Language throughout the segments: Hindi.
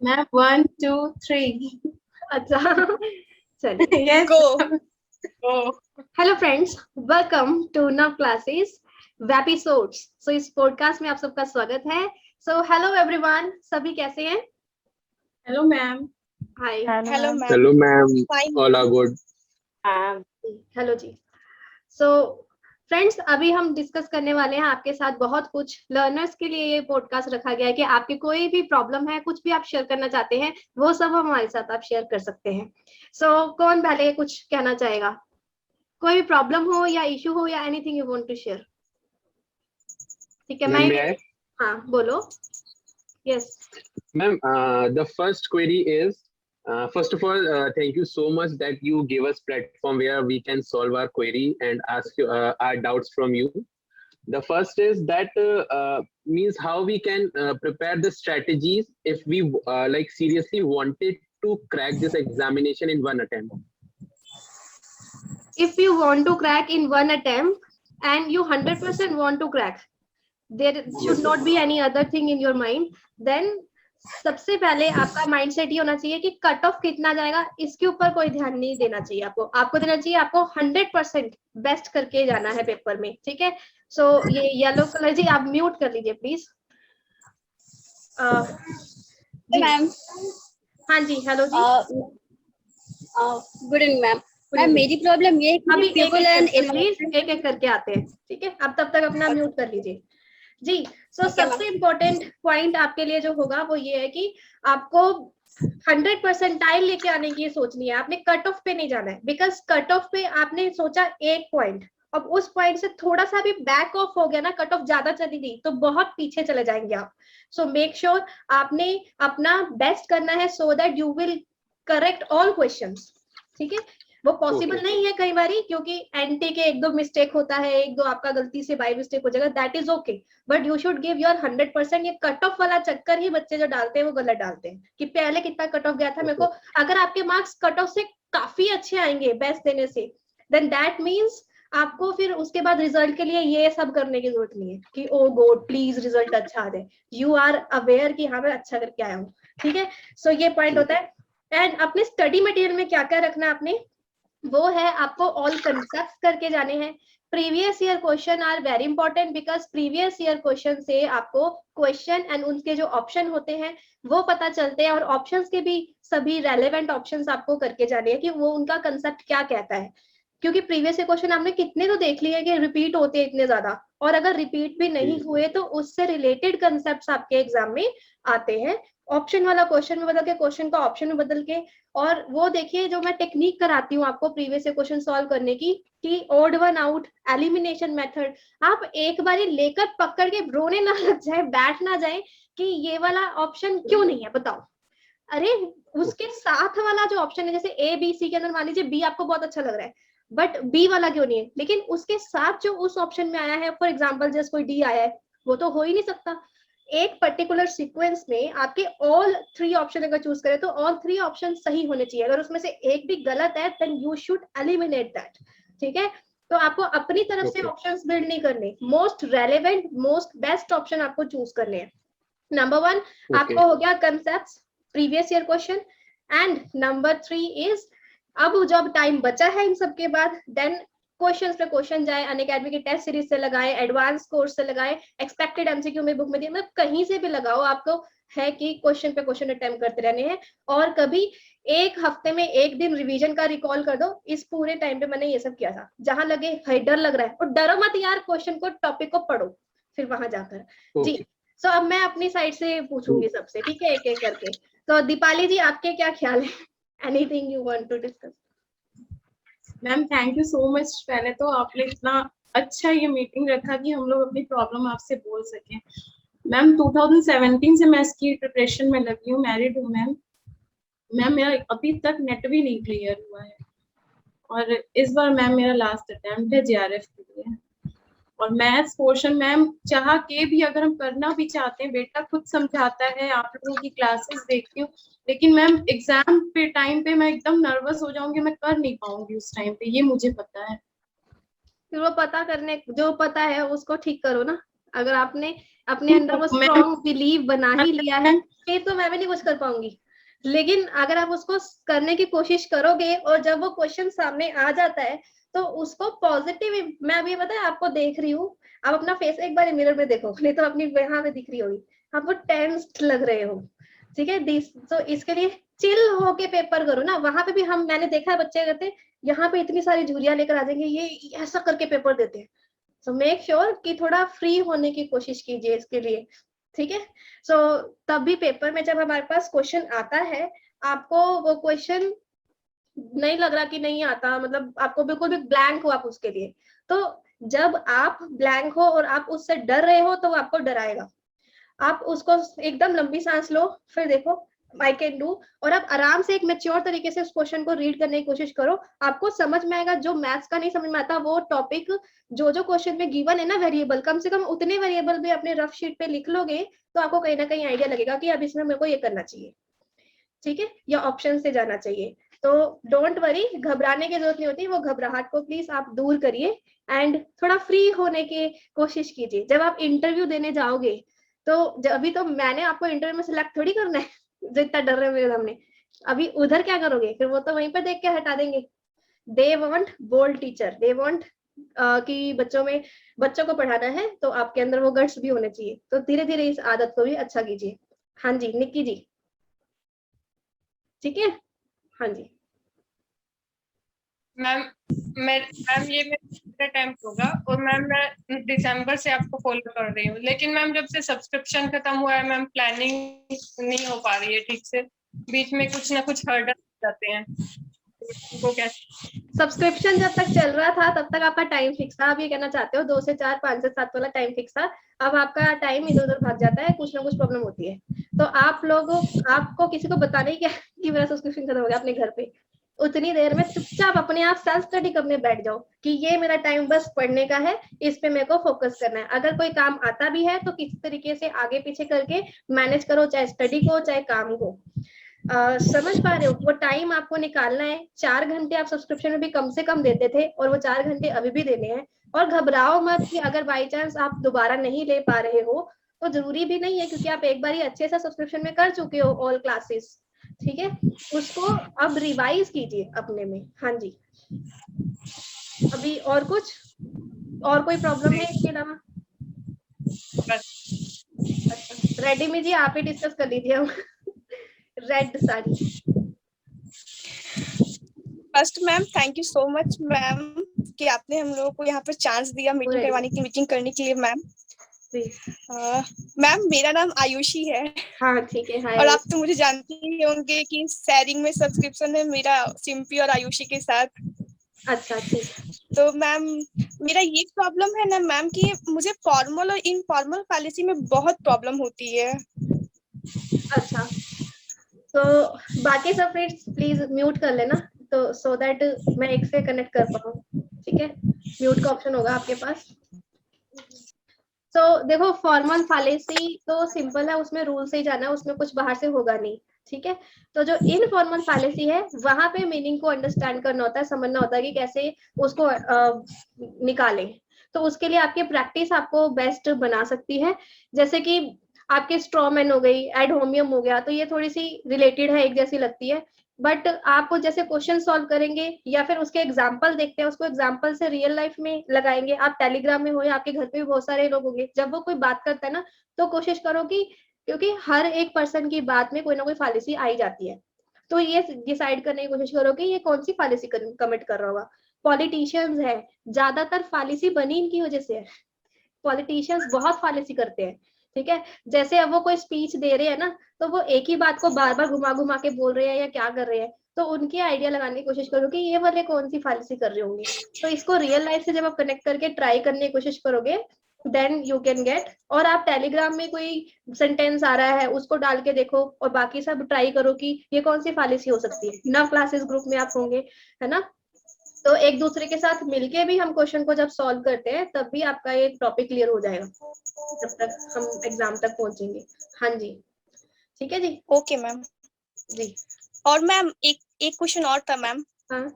मैम 1 2 3। अच्छा चलिए। Yes Go. Hello friends, welcome to Nav classes webisodes. So इस पॉडकास्ट में आप सबका स्वागत है। सो हेलो एवरीवन, सभी कैसे हैं? Hello ma'am. Hi. Hello, ma'am. Hello, ma'am. Fine. All are good. Hello जी। सो फ्रेंड्स, अभी हम डिस्कस करने वाले हैं आपके साथ बहुत कुछ। लर्नर्स के लिए ये पॉडकास्ट रखा गया है कि आपके कोई भी प्रॉब्लम है, कुछ भी आप शेयर करना चाहते हैं, वो सब हमारे साथ आप शेयर कर सकते हैं। सो कौन पहले कुछ कहना चाहेगा? कोई भी प्रॉब्लम हो या इशू हो या anything you want to share? ठीक है, Ma'am, may I? हाँ बोलो। Yes. Ma'am, the first query is, first of all, thank you so much that you gave us platform where we can solve our query and ask you, our doubts from you. The first is that means how we can prepare the strategies if we like seriously wanted to crack this examination in one attempt. If you want to crack in one attempt and you 100% want to crack, there should not be any other thing in your mind, then सबसे पहले आपका माइंडसेट ये होना चाहिए कि कट ऑफ कितना जाएगा, इसके ऊपर कोई ध्यान नहीं देना चाहिए। आपको देना चाहिए, आपको 100% बेस्ट करके जाना है पेपर में। ठीक है। सो ये येलो कलर जी आप म्यूट कर लीजिए प्लीज। जी मैम। हाँ जी, हेलो जी। Good evening ma'am. मैम मेरी प्रॉब्लम ये है कि अभी पीपल एंड एक एक करके आते हैं। ठीक है, अब तब तक अपना म्यूट कर लीजिए जी। सो सबसे इम्पोर्टेंट पॉइंट आपके लिए जो होगा वो ये है कि आपको 100% लेके आने की सोचनी है। आपने कट ऑफ पे नहीं जाना है, बिकॉज कट ऑफ पे आपने सोचा 1 पॉइंट, अब उस पॉइंट से थोड़ा सा भी बैक ऑफ हो गया ना, कट ऑफ ज्यादा चली गई तो बहुत पीछे चले जाएंगे आप। सो मेक श्योर आपने अपना बेस्ट करना है so that you will correct all questions. ठीक है, वो पॉसिबल नहीं है कई बारी, क्योंकि एनटी के 1-2 मिस्टेक होता है, 1-2 आपका गलती से बाय मिस्टेक हो जाएगा, that is okay, but you should give your 100%। ये कट ऑफ वाला चक्कर ही बच्चे जो डालते हैं वो गलत डालते हैं कि पहले कितना कट ऑफ गया था मेरे को। अगर आपके मार्क्स कट ऑफ से काफी अच्छे आएंगे बेस्ट देने से, देन दैट मीन्स आपको फिर उसके बाद रिजल्ट के लिए ये सब करने की जरूरत नहीं है कि ओ गॉड प्लीज रिजल्ट अच्छा आ जाए। यू आर अवेयर कि हाँ मैं अच्छा करके आया हूँ। ठीक है, सो ये पॉइंट होता है। एंड अपने स्टडी मटेरियल में क्या क्या रखना है आपने, वो है आपको ऑल कंसेप्ट करके जाने हैं। Previous year question are very important, because previous year question से आपको क्वेश्चन एंड उनके जो ऑप्शन होते हैं वो पता चलते हैं, और ऑप्शंस के भी सभी रेलेवेंट ऑप्शंस आपको करके जाने हैं कि वो उनका कंसेप्ट क्या कहता है। क्योंकि प्रीवियस ईयर क्वेश्चन आपने कितने तो देख लिए कि रिपीट होते हैं इतने ज्यादा, और अगर रिपीट भी नहीं हुए तो उससे रिलेटेड कंसेप्ट आपके एग्जाम में आते हैं। ऑप्शन वाला क्वेश्चन में बदल के, क्वेश्चन का ऑप्शन में बदल के। और वो देखिए जो मैं टेक्निक कराती हूँ आपको प्रीवियस ईयर क्वेश्चन सॉल्व करने की, कि odd one out elimination method, आप एक बारी लेकर पकड़ के रोने ना लग जाए, बैठ ना जाए कि ये वाला ऑप्शन क्यों नहीं है बताओ। अरे उसके साथ वाला जो ऑप्शन है, जैसे ए बी सी के अंदर मान लीजिए बी आपको बहुत अच्छा लग रहा है, बट बी वाला क्यों नहीं है, लेकिन उसके साथ जो उस ऑप्शन में आया है, फॉर एग्जाम्पल जैसे कोई डी आया है, वो तो हो ही नहीं सकता। एक पर्टिकुलर सीक्वेंस में आपके ऑल 3 ऑप्शन अगर चूज करें तो ऑल 3 ऑप्शन सही होने चाहिए। अगर उसमें से एक भी गलत है then you should eliminate that. ठीक है, तो आपको अपनी तरफ से ऑप्शंस बिल्ड नहीं करने, most relevant most best option आपको चूज करने हैं। नंबर 1 आपको हो गया concept previous year question, and number 3 is, अब जब टाइम बचा है इन सब के बाद, देन क्वेश्चन पे क्वेश्चन जाए, अनअकैडमी की टेस्ट सीरीज से लगाए, एडवांस कोर्स से लगाए, एक्सपेक्टेड एमसीक्यू में बुक में दिए, मतलब कहीं से भी लगाओ, आपको है कि क्वेश्चन पे क्वेश्चन अटेम्प्ट करते रहने हैं। और कभी एक हफ्ते में एक दिन रिवीजन का रिकॉल कर दो, इस पूरे टाइम पे मैंने ये सब किया था। जहां लगे डर लग रहा है, और डरो मत यार, क्वेश्चन को टॉपिक को पढ़ो फिर वहां जाकर। जी, सो अब मैं अपनी साइड से पूछूंगी सबसे, ठीक है, एक एक करके। तो दीपाली जी आपके क्या ख्याल है? Anything you want to discuss? Ma'am thank you so much. पहले तो आपने इतना अच्छा ये मीटिंग रखा कि हम लोग अपनी प्रॉब्लम आपसे बोल सकें। मैम 2017 से मैं इसकी प्रिपरेशन में लगी हूँ, मैरिड हूँ मैम। मैम मेरा अभी तक नेट भी नहीं क्लियर हुआ है, और इस बार मैम मेरा लास्ट अटेम्प्ट है जेआरएफ के लिए। और मैथ्स पोर्शन मैम चाह के भी अगर हम करना भी चाहते हैं, बेटा खुद समझाता है, आप लोगों की क्लासेस देखती हूँ, लेकिन मैम एग्जाम पे टाइम पे मैं एकदम नर्वस हो जाऊंगी, मैं कर नहीं पाऊंगी उस टाइम पे, ये मुझे पता है। फिर वो पता करने, जो पता है उसको ठीक करो ना। अगर आपने अपने अंदर वो स्ट्रॉन्ग बिलीव बना ही लिया है, फिर तो मैं भी नहीं कुछ कर पाऊंगी। लेकिन अगर आप उसको करने की कोशिश करोगे और जब वो क्वेश्चन सामने आ जाता है तो उसको पॉजिटिव, मैं अभी पता है आपको देख रही हूँ, आप अपना फेस एक बार मिरर में देखो, नहीं तो अपनी यहाँ पे दिख रही होगी, आप वो टेंस्ड लग रहे हो, ठीक है। तो इसके लिए चिल होके पेपर करो ना। वहां पे भी मैंने देखा है बच्चे कहते यहाँ पे इतनी सारी झुरियां लेकर आ जाएंगे, ये ऐसा करके पेपर देते हैं। सो मेक श्योर कि थोड़ा फ्री होने की कोशिश कीजिए इसके लिए, ठीक है। सो तब भी पेपर में जब हमारे पास क्वेश्चन आता है, आपको वो क्वेश्चन नहीं लग रहा कि नहीं आता, मतलब आपको बिल्कुल भी ब्लैंक हो आप उसके लिए, तो जब आप ब्लैंक हो और आप उससे डर रहे हो तो वो आपको डराएगा। आप उसको एकदम लंबी सांस लो, फिर देखो आई कैन डू, और आप आराम से एक मेच्योर तरीके से उस क्वेश्चन को रीड करने की कोशिश करो, आपको समझ में आएगा। जो मैथ्स का नहीं समझ में आता वो टॉपिक, जो क्वेश्चन में गिवन है ना वेरिएबल, कम से कम उतने वेरिएबल भी अपने रफ शीट पे लिख लोगे तो आपको कहीं ना कहीं आइडिया लगेगा कि अब इसमें मेरे को ये करना चाहिए, ठीक है, या ऑप्शन से जाना चाहिए। तो डोंट वरी, घबराने की जरूरत नहीं होती, वो घबराहट को प्लीज आप दूर करिए एंड थोड़ा फ्री होने की कोशिश कीजिए। जब आप इंटरव्यू देने जाओगे तो अभी तो मैंने आपको इंटरव्यू में सिलेक्ट थोड़ी करना है जितना डर रहे मेरे सामने, अभी उधर क्या करोगे, फिर वो तो वहीं पे देख के हटा देंगे। They want bold teacher, they want कि बच्चों को पढ़ाना है तो आपके अंदर वो गट्स भी होने चाहिए। तो धीरे धीरे इस आदत को भी अच्छा कीजिए। हाँ जी निक्की जी, ठीक है। हाँ जी मैम, मैम ये मेरा अटेम्प्ट होगा और मैम मैं दिसंबर से आपको फॉलो कर रही हूँ, लेकिन मैम जब से सब्सक्रिप्शन खत्म हुआ है मैम प्लानिंग नहीं हो पा रही है ठीक से, बीच में कुछ ना कुछ हर्डल जाते हैं, वो क्या? सब्सक्रिप्शन जब तक चल रहा था तब तक आपका टाइम फिक्स था, आप ये कहना चाहते हो 2 से 4, 5 से 7 वाला टाइम फिक्स था, अब आपका टाइम इधर उधर भाग जाता है, कुछ ना कुछ प्रॉब्लम होती है। तो आप लोगों आपको किसी को बताना ही क्या कि मेरा सब्सक्रिप्शन खत्म हो गया, अपने घर पे उतनी देर में चुपचाप अपने आप सेल्फ स्टडी करने बैठ जाओ कि ये मेरा टाइम बस पढ़ने का है, इस पे मेरे को फोकस करना है। अगर कोई काम आता भी है तो किसी तरीके से आगे पीछे करके मैनेज करो, चाहे स्टडी को चाहे काम को। समझ पा रहे हो, वो टाइम आपको निकालना है। 4 घंटे आप सब्सक्रिप्शन में भी कम से कम देते थे और वो 4 घंटे अभी भी देने हैं। और घबराओ मत कि अगर बाई चांस आप दोबारा नहीं ले पा रहे हो तो जरूरी भी नहीं है, क्योंकि आप एक बार ही अच्छे से सब्सक्रिप्शन में कर चुके हो ऑल क्लासेस, ठीक है। उसको अब रिवाइज कीजिए अपने में। हाँ जी, अभी और कुछ और कोई प्रॉब्लम है इसके अलावा? अच्छा रेडी जी आप ही डिस्कस कर लीजिए हम red sari. First ma'am thank you so much ma'am कि आपने हम लोगों को यहाँ पर चांस दिया मीटिंग करवाने की, मीटिंग करने के लिए मैम। मैम मेरा नाम आयुषी है। हाँ ठीक है। हाय। और आप तो मुझे जानते ही होंगे कि शेयरिंग में सब्सक्रिप्शन है मेरा सिम्पी और आयुषी के साथ। अच्छा ठीक। तो मैम मेरा ये प्रॉब्लम है ना मैम कि मुझे फॉर्मल और इनफॉर्मल पॉलिसी में बहुत प्रॉब्लम होती है। अच्छा तो बाकी सब फ्रेंड्स प्लीज म्यूट कर लेना, तो सो दैट मैं एक से कनेक्ट कर पाऊँ, ठीक है। म्यूट का ऑप्शन होगा आपके पास। तो देखो फॉर्मल पॉलिसी तो सिंपल है, उसमें रूल से ही जाना है, उसमें कुछ बाहर से होगा नहीं, ठीक है। तो जो इनफॉर्मल पॉलिसी है वहां पे मीनिंग को अंडरस्टैंड करना होता है, समझना होता है कि कैसे उसको निकालें। तो उसके लिए आपकी प्रैक्टिस आपको बेस्ट बना सकती है। जैसे कि आपके स्ट्रॉमैन हो गई, एड होमियम हो गया, तो ये थोड़ी सी रिलेटेड है, एक जैसी लगती है, बट आपको जैसे क्वेश्चन सॉल्व करेंगे या फिर उसके एग्जाम्पल देखते हैं, उसको एग्जाम्पल से रियल लाइफ में लगाएंगे। आप टेलीग्राम में हो या आपके घर पे भी बहुत सारे लोग होंगे, जब वो कोई बात करता है ना तो कोशिश करो कि, क्योंकि हर एक पर्सन की बात में कोई ना कोई पॉलिसी आई जाती है, तो ये डिसाइड करने की कोशिश करो कि ये कौन सी पॉलिसी कमिट कर रहा होगा। पॉलिटिशियंस है, ज्यादातर पॉलिसी बनी इनकी वजह से है, पॉलिटिशियंस बहुत पॉलिसी करते हैं, ठीक है। जैसे अब वो कोई स्पीच दे रहे हैं ना, तो वो एक ही बात को बार बार घुमा घुमा के बोल रहे हैं या क्या कर रहे हैं, तो उनके आइडिया लगाने की कोशिश करो कि ये वाले कौन सी पॉलिसी कर रहे होंगे। तो इसको रियल लाइफ से जब आप कनेक्ट करके ट्राई करने की कोशिश करोगे देन यू कैन गेट। और आप टेलीग्राम में कोई सेंटेंस आ रहा है उसको डाल के देखो और बाकी सब ट्राई करो कि ये कौन सी पॉलिसी हो सकती है। नव क्लासेस ग्रुप में आप होंगे, है ना, तो एक दूसरे के साथ मिलके भी हम क्वेश्चन को जब सॉल्व करते हैं तब भी आपका ये टॉपिक क्लियर हो जाएगा जब तक हम एग्जाम तक पहुंचेंगे। हाँ जी ठीक है जी। ओके मैम जी। और मैम एक क्वेश्चन और था मैम। हाँ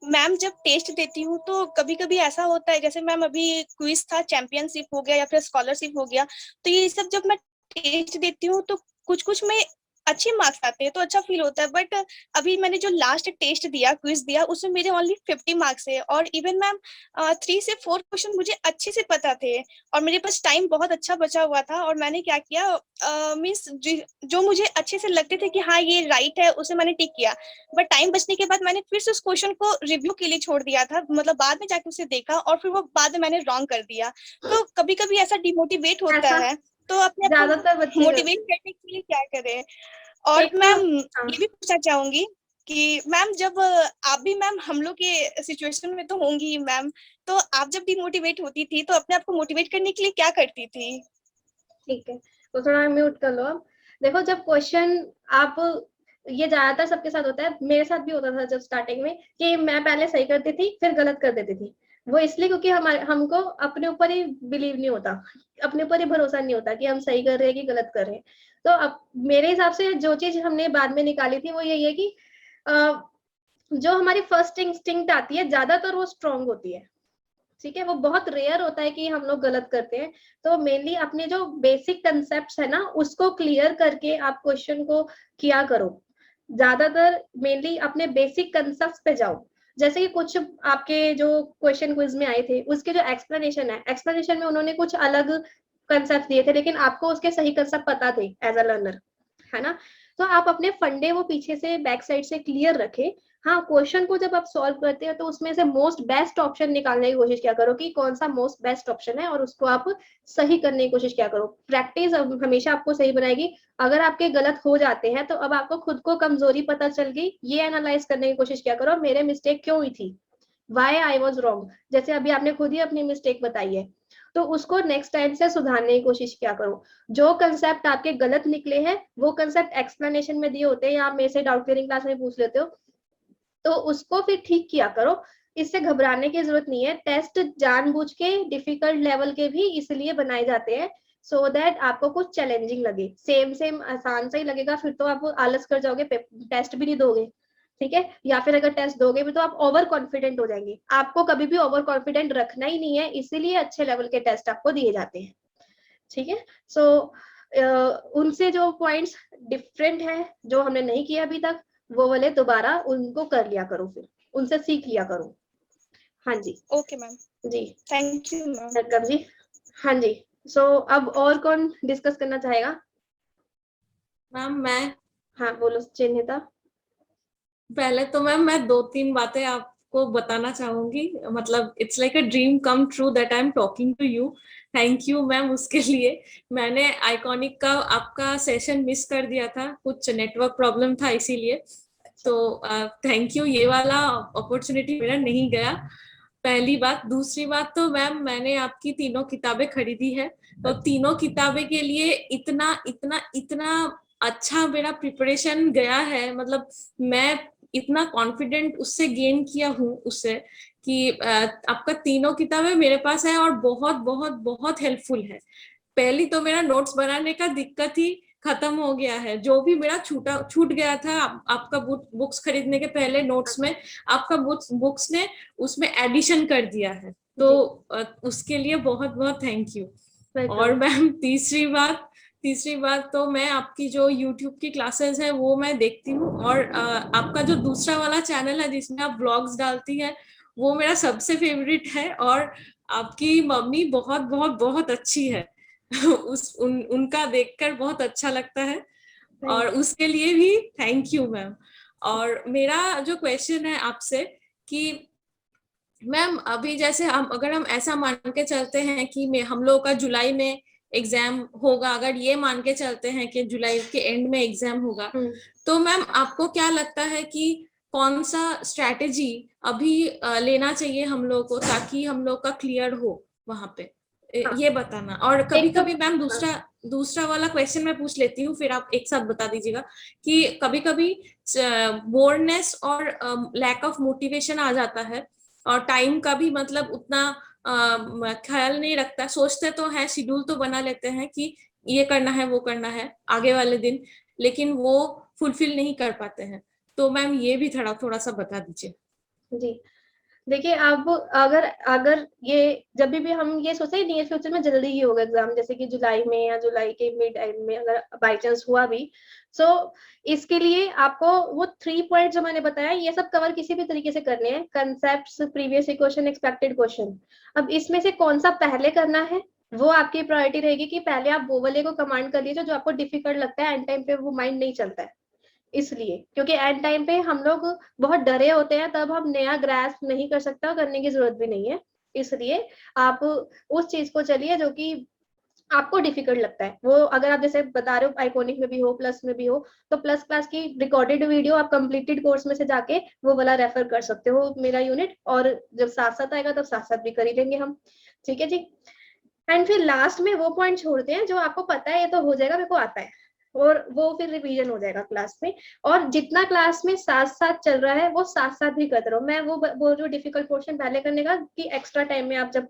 मैम जब टेस्ट देती हूँ तो कभी कभी ऐसा होता है, जैसे मैम अभी क्विज था, चैंपियनशिप हो गया या फिर स्कॉलरशिप हो गया, तो ये सब जब मैं टेस्ट देती हूँ तो कुछ कुछ में अच्छे मार्क्स आते हैं तो अच्छा फील होता है। बट अभी मैंने जो लास्ट टेस्ट दिया, क्विज दिया, उसमें मेरे ओनली 50 मार्क्स है। और इवन मैम 3 से 4 क्वेश्चन मुझे अच्छे से पता थे और मेरे पास टाइम बहुत अच्छा बचा हुआ था। और मैंने क्या किया, मीन्स जो मुझे अच्छे से लगते थे कि हाँ ये राइट है, उसे मैंने टिक किया। बट टाइम बचने के बाद मैंने फिर से उस क्वेश्चन को रिव्यू के लिए छोड़ दिया था, मतलब बाद में जाके उसे देखा और फिर वो बाद में मैंने रॉन्ग कर दिया। तो कभी कभी ऐसा डिमोटिवेट होता ऐसा है, तो अपने आप ज्यादातर को बच्चे मोटिवेट करते करने के लिए क्या करें? हैं। और एक तो मैम हाँ, ये भी पूछना चाहूंगी कि मैम जब आप भी मैम हम लोग के सिचुएशन में तो होंगी ही मैम, तो आप जब डिमोटिवेट होती थी तो अपने आप को मोटिवेट करने के लिए क्या करती थी? ठीक है, तो थोड़ा म्यूट कर लो अब। देखो, जब क्वेश्चन आप, ये ज्यादातर सबके साथ होता है, मेरे साथ भी होता था जब स्टार्टिंग में, कि मैं पहले सही करती थी फिर गलत कर देती थी। वो इसलिए क्योंकि हमको अपने ऊपर ही बिलीव नहीं होता, अपने ऊपर ही भरोसा नहीं होता कि हम सही कर रहे हैं कि गलत कर रहे हैं। तो अब मेरे हिसाब से जो चीज हमने बाद में निकाली थी वो यही है कि जो हमारी फर्स्ट इंस्टिंक्ट आती है ज्यादातर वो स्ट्रांग होती है। ठीक है, वो बहुत रेयर होता है कि हम लोग गलत करते हैं। तो मेनली अपने जो बेसिक कंसेप्ट है ना, उसको क्लियर करके आप क्वेश्चन को किया करो। ज्यादातर मेनली अपने बेसिक कंसेप्ट पे जाओ। जैसे कि कुछ आपके जो क्वेश्चन क्विज में आए थे, उसके जो एक्सप्लेनेशन है, एक्सप्लेनेशन में उन्होंने कुछ अलग कंसेप्ट दिए थे, लेकिन आपको उसके सही कंसेप्ट पता थे एज अ लर्नर, है ना। तो आप अपने फंडे वो पीछे से बैक साइड से क्लियर रखे। हाँ, क्वेश्चन को जब आप सॉल्व करते हो तो उसमें से मोस्ट बेस्ट ऑप्शन निकालने की कोशिश क्या करो कि कौन सा मोस्ट बेस्ट ऑप्शन है, और उसको आप सही करने की कोशिश क्या करो। प्रैक्टिस हमेशा आपको सही बनाएगी। अगर आपके गलत हो जाते हैं तो अब आपको खुद को कमजोरी पता चल गई, ये एनालाइज करने की कोशिश क्या करो, मेरे मिस्टेक क्यों हुई थी, वाई आई वॉज रॉन्ग। जैसे अभी आपने खुद ही अपनी मिस्टेक बताई है, तो उसको नेक्स्ट टाइम से सुधारने की कोशिश क्या करो। जो कंसेप्ट आपके गलत निकले हैं वो कंसेप्ट एक्सप्लेनेशन में दिए होते हैं या आप मेरे से डाउट क्लियरिंग क्लास में पूछ लेते हो, तो उसको फिर ठीक किया करो। इससे घबराने की जरूरत नहीं है। टेस्ट जानबूझ के डिफिकल्ट लेवल के भी इसलिए बनाए जाते हैं, सो दैट आपको कुछ चैलेंजिंग लगे। सेम सेम आसान सा ही लगेगा फिर तो आप आलस कर जाओगे, टेस्ट भी नहीं दोगे। ठीक है, या फिर अगर टेस्ट दोगे भी तो आप ओवर कॉन्फिडेंट हो जाएंगे। आपको कभी भी ओवर कॉन्फिडेंट रखना ही नहीं है, इसीलिए अच्छे लेवल के टेस्ट आपको दिए जाते हैं। ठीक है, सो उनसे जो पॉइंट्स डिफरेंट है जो हमने नहीं किया अभी तक, वो वाले दोबारा उनको कर लिया करो, फिर उनसे सीख लिया करो। हाँ जी, ओके मैम, जी, थैंक यू मैम। वेलकम जी। हाँ जी, सो अब और कौन डिस्कस करना चाहेगा? मैम मैं हाँ बोलो चिन्हिता। पहले तो मैम मैं 2-3 बातें आपको बताना चाहूंगी, मतलब it's like a dream come true that I am talking to you. Thank you ma'am उसके लिए। मैंने आइकॉनिक का आपका सेशन मिस कर दिया था, कुछ नेटवर्क प्रॉब्लम था इसीलिए, तो थैंक यू। ये वाला अपॉर्चुनिटी मेरा नहीं गया, पहली बात। दूसरी बात तो मैम मैंने आपकी तीनों किताबें खरीदी है, तो तीनों किताबें के लिए इतना इतना इतना अच्छा मेरा प्रिपरेशन गया है, मतलब मैं इतना कॉन्फिडेंट उससे गेन किया हूँ उससे कि आपका तीनों किताबें मेरे पास है और बहुत बहुत बहुत हेल्पफुल है। पहली तो मेरा नोट्स बनाने का दिक्कत ही खत्म हो गया है, जो भी मेरा छूट गया था आपका बुक्स खरीदने के पहले नोट्स में, आपका बुक्स ने उसमें एडिशन कर दिया है, तो उसके लिए बहुत बहुत थैंक यू। और मैम तीसरी बात तो मैं आपकी जो YouTube की क्लासेस है वो मैं देखती हूँ, और आपका जो दूसरा वाला चैनल है जिसमें आप ब्लॉग्स डालती है वो मेरा सबसे फेवरेट है, और आपकी मम्मी बहुत बहुत बहुत अच्छी है उनका देखकर बहुत अच्छा लगता है, और उसके लिए भी थैंक यू मैम। और मेरा जो क्वेश्चन है आपसे कि मैम अभी जैसे अगर हम ऐसा मान के चलते हैं कि हम लोगों का जुलाई में एग्जाम होगा, अगर ये मान के चलते हैं कि जुलाई के एंड में एग्जाम होगा, तो मैम आपको क्या लगता है कि कौन सा स्ट्रैटेजी अभी लेना चाहिए हम लोगों को ताकि हम लोग का क्लियर हो वहां पे, ये बताना। और कभी कभी मैम दूसरा वाला क्वेश्चन मैं पूछ लेती हूँ, फिर आप एक साथ बता दीजिएगा कि कभी कभी बोर्डनेस और लैक ऑफ मोटिवेशन आ जाता है, और टाइम का भी मतलब उतना ख्याल नहीं रखता, सोचते तो है, शेड्यूल तो बना लेते हैं कि ये करना है वो करना है आगे वाले दिन, लेकिन वो फुलफिल नहीं कर पाते हैं। तो मैम ये भी थोड़ा सा बता दीजिए। जी देखिए, अब अगर अगर ये जब भी हम ये सोचते हैं नियर फ्यूचर में जल्दी ही होगा एग्जाम, जैसे कि जुलाई में या जुलाई के मिड एंड में अगर बाई चांस हुआ भी, सो इसके लिए आपको वो 3 पॉइंट जो मैंने बताया ये सब कवर किसी भी तरीके से करने हैं, concepts, previous question, expected question. अब इसमें से कौन सा पहले करना है वो आपकी प्रायोरिटी रहेगी कि पहले आप वो वाले को कमांड कर लीजिए जो आपको डिफिकल्ट लगता है, एंड टाइम पे वो माइंड नहीं चलता है, इसलिए क्योंकि एंड टाइम पे हम लोग बहुत डरे होते हैं, तब हम नया ग्रास्प नहीं कर सकते और करने की जरूरत भी नहीं है। इसलिए आप उस चीज को चलिए जो कि आपको डिफिकल्ट लगता है। वो अगर आप जैसे बता रहे हो आइकॉनिक में भी हो, प्लस में भी हो, तो प्लस क्लास की रिकॉर्डेड वीडियो आप कंप्लीटेड कोर्स में से जाके वो वाला रेफर कर सकते हो मेरा यूनिट, और जब साथ साथ आएगा तब साथ साथ भी कर ही लेंगे हम। ठीक है जी। एंड फिर लास्ट में वो पॉइंट छोड़ते हैं जो आपको पता है ये तो हो जाएगा, मेरे को आता है, और वो फिर रिवीजन हो जाएगा क्लास में। और जितना क्लास में साथ साथ चल रहा है वो साथ साथ भी करते रहो। मैं वो बोल रही हूँ डिफिकल्ट पोर्शन पहले करने का, कि एक्स्ट्रा टाइम में आप जब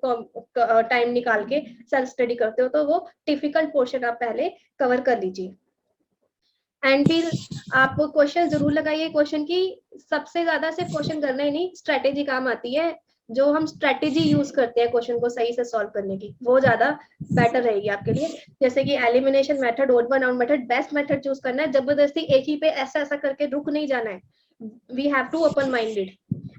टाइम निकाल के सेल्फ स्टडी करते हो तो वो डिफिकल्ट पोर्शन आप पहले कवर कर लीजिए। एंड फिर आप क्वेश्चन जरूर लगाइए। क्वेश्चन की सबसे ज्यादा सिर्फ क्वेश्चन करना ही नहीं, स्ट्रेटेजी काम आती है, जो हम स्ट्रेटेजी यूज करते हैं क्वेश्चन को सही से सॉल्व करने की, वो ज्यादा बेटर रहेगी आपके लिए। जैसे कि elimination method, odd one out method, best method choose करना है, जबरदस्ती एक ही पे ऐसा ऐसा करके रुक नहीं जाना है। We have to open minded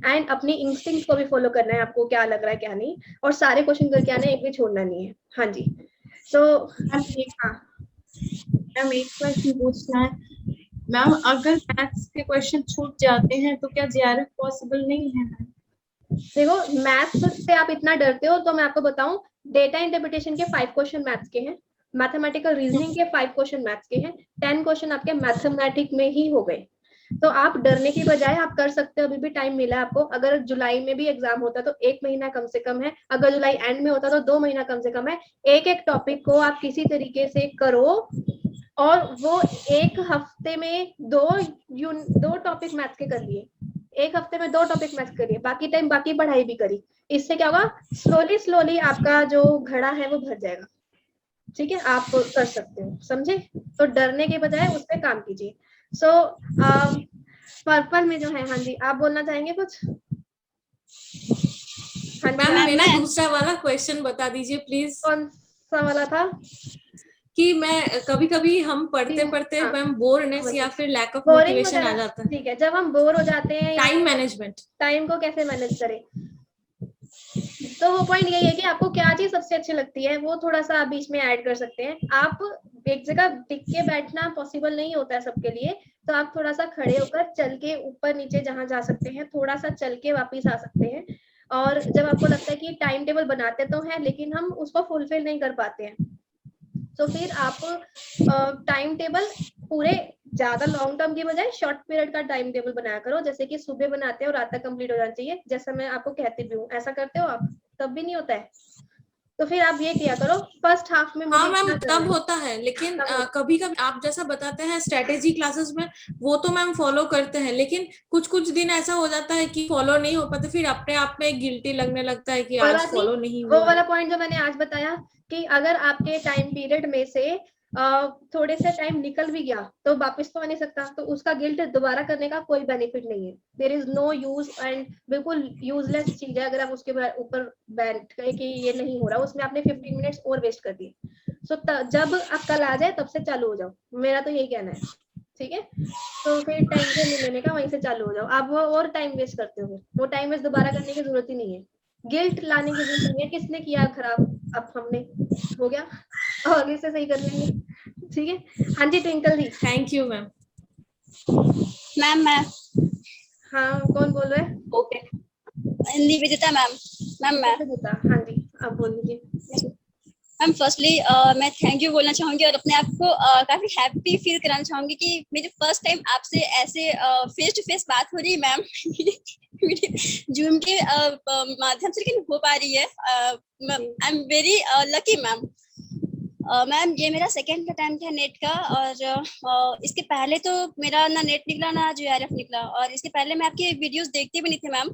and अपनी इंस्टिंक्ट को भी फॉलो करना है, आपको क्या लग रहा है क्या नहीं, और सारे क्वेश्चन करके आना है, एक भी छोड़ना नहीं है। हाँ जी। तो मैम एक क्वेश्चन पूछना है मैम, अगर मैथ्स के क्वेश्चन छूट जाते हैं तो क्या जेआरएफ पॉसिबल नहीं है मैम? देखो, मैथ्स से आप इतना डरते हो तो मैं आपको बताऊं, डेटा इंटरप्रिटेशन के 5 क्वेश्चन मैथ्स के हैं, मैथमेटिकल रीजनिंग के 5 क्वेश्चन मैथ्स के हैं, 10 क्वेश्चन आपके मैथमेटिक में ही हो गए। तो आप डरने की बजाय आप कर सकते हो, अभी भी टाइम मिला है आपको। अगर जुलाई में भी एग्जाम होता तो 1 महीना कम से कम है, अगर जुलाई एंड में होता तो 2 महीना कम से कम है। एक एक टॉपिक को आप किसी तरीके से करो, और वो एक हफ्ते में दो टॉपिक मैथ्स के कर लिए, एक हफ्ते में 2 टॉपिक मैथ्स करिए, बाकी टाइम बाकी पढ़ाई भी करी। इससे क्या होगा, स्लोली स्लोली आपका जो घड़ा है वो भर जाएगा। ठीक है, आप कर सकते हो, समझे? तो डरने के बजाय उस पर काम कीजिए। सो पर्पल में जो है, हाँ जी आप बोलना चाहेंगे कुछ? हाँ जी, मैम मेरा दूसरा वाला क्वेश्चन बता दीजिए प्लीज। कौन सा वाला था? कि मैं कभी कभी हम पढ़ते पढ़ते मैम बोरनेस या फिर लैक ऑफ मोटिवेशन आ जाता है। ठीक है, जब हम बोर हो जाते हैं, टाइम मैनेजमेंट, टाइम को कैसे मैनेज करें, तो वो पॉइंट यही है कि आपको क्या चीज सबसे अच्छी लगती है वो थोड़ा सा बीच में ऐड कर सकते हैं। आप एक जगह टिक के बैठना पॉसिबल नहीं होता है सबके लिए, तो आप थोड़ा सा खड़े होकर चल के ऊपर नीचे जहां जा सकते हैं, थोड़ा सा चल के वापिस आ सकते हैं। और जब आपको लगता है कि टाइम टेबल बनाते तो हैं लेकिन हम उसको फुलफिल नहीं कर पाते हैं, तो फिर आप टाइम टेबल पूरे ज्यादा लॉन्ग टर्म की बजाय शॉर्ट पीरियड का टाइम टेबल बनाया करो, जैसे कि सुबह बनाते हो रात तक कंप्लीट हो जाना चाहिए, जैसा मैं आपको कहती भी हूँ। ऐसा करते हो आप? तब भी नहीं होता है, तो फिर आप ये किया करो फर्स्ट हाफ में। हाँ मैम तब होता है, लेकिन कभी कभी आप जैसा बताते हैं स्ट्रेटेजी क्लासेस में वो तो मैम फॉलो करते हैं, लेकिन कुछ कुछ दिन ऐसा हो जाता है कि फॉलो नहीं हो पाते, फिर अपने आप में गिल्टी लगने लगता है कि आज फॉलो नहीं हुआ। वो वाला पॉइंट जो मैंने आज बताया कि अगर आपके टाइम पीरियड में से थोड़े से टाइम निकल भी गया तो वापस तो आ नहीं सकता, तो उसका गिल्ट दोबारा करने का कोई बेनिफिट नहीं है। There is no use and बिल्कुल यूजलेस चीज है अगर आप उसके ऊपर बैठ गए कि ये नहीं हो रहा, उसमें आपने 15 मिनट्स और वेस्ट कर दिए। सो जब आप कल आ जाए तब से चालू हो जाओ, मेरा तो यही कहना है। ठीक है, तो फिर टाइम से नहीं लेने का, वहीं से चालू हो जाओ। आप वो और टाइम वेस्ट करते हो, वो टाइम वेस्ट दोबारा करने की जरूरत ही नहीं है, गिल्ट लाने की जरूरत नहीं है। किसने किया खराब? अब हमने, हो गया, आगे से सही कर लेंगे। ठीक है, हाँ जी Twinkle ji. Thank you ma'am. Ma'am मैं, हाँ कौन बोल रहे हैं? Okay, Nivedita ma'am. मैम मैं, हाँ जी आप बोल लीजिए। मैम फर्स्टली मैं थैंक यू बोलना चाहूंगी और अपने आप को काफी हैप्पी फील कराना चाहूंगी कि मेरी फर्स्ट टाइम आपसे ऐसे फेस टू फेस बात हो रही है मैम। जूम के माध्यम से लेकिन हो पा रही है। I am very lucky ma'am. Ma'am ये मेरा सेकेंड अटेम्प्ट है नेट का, और इसके पहले तो मेरा ना नेट निकला ना जेआरएफ निकला, और इसके पहले मैं आपकी वीडियोस देखती भी नहीं थी मैम,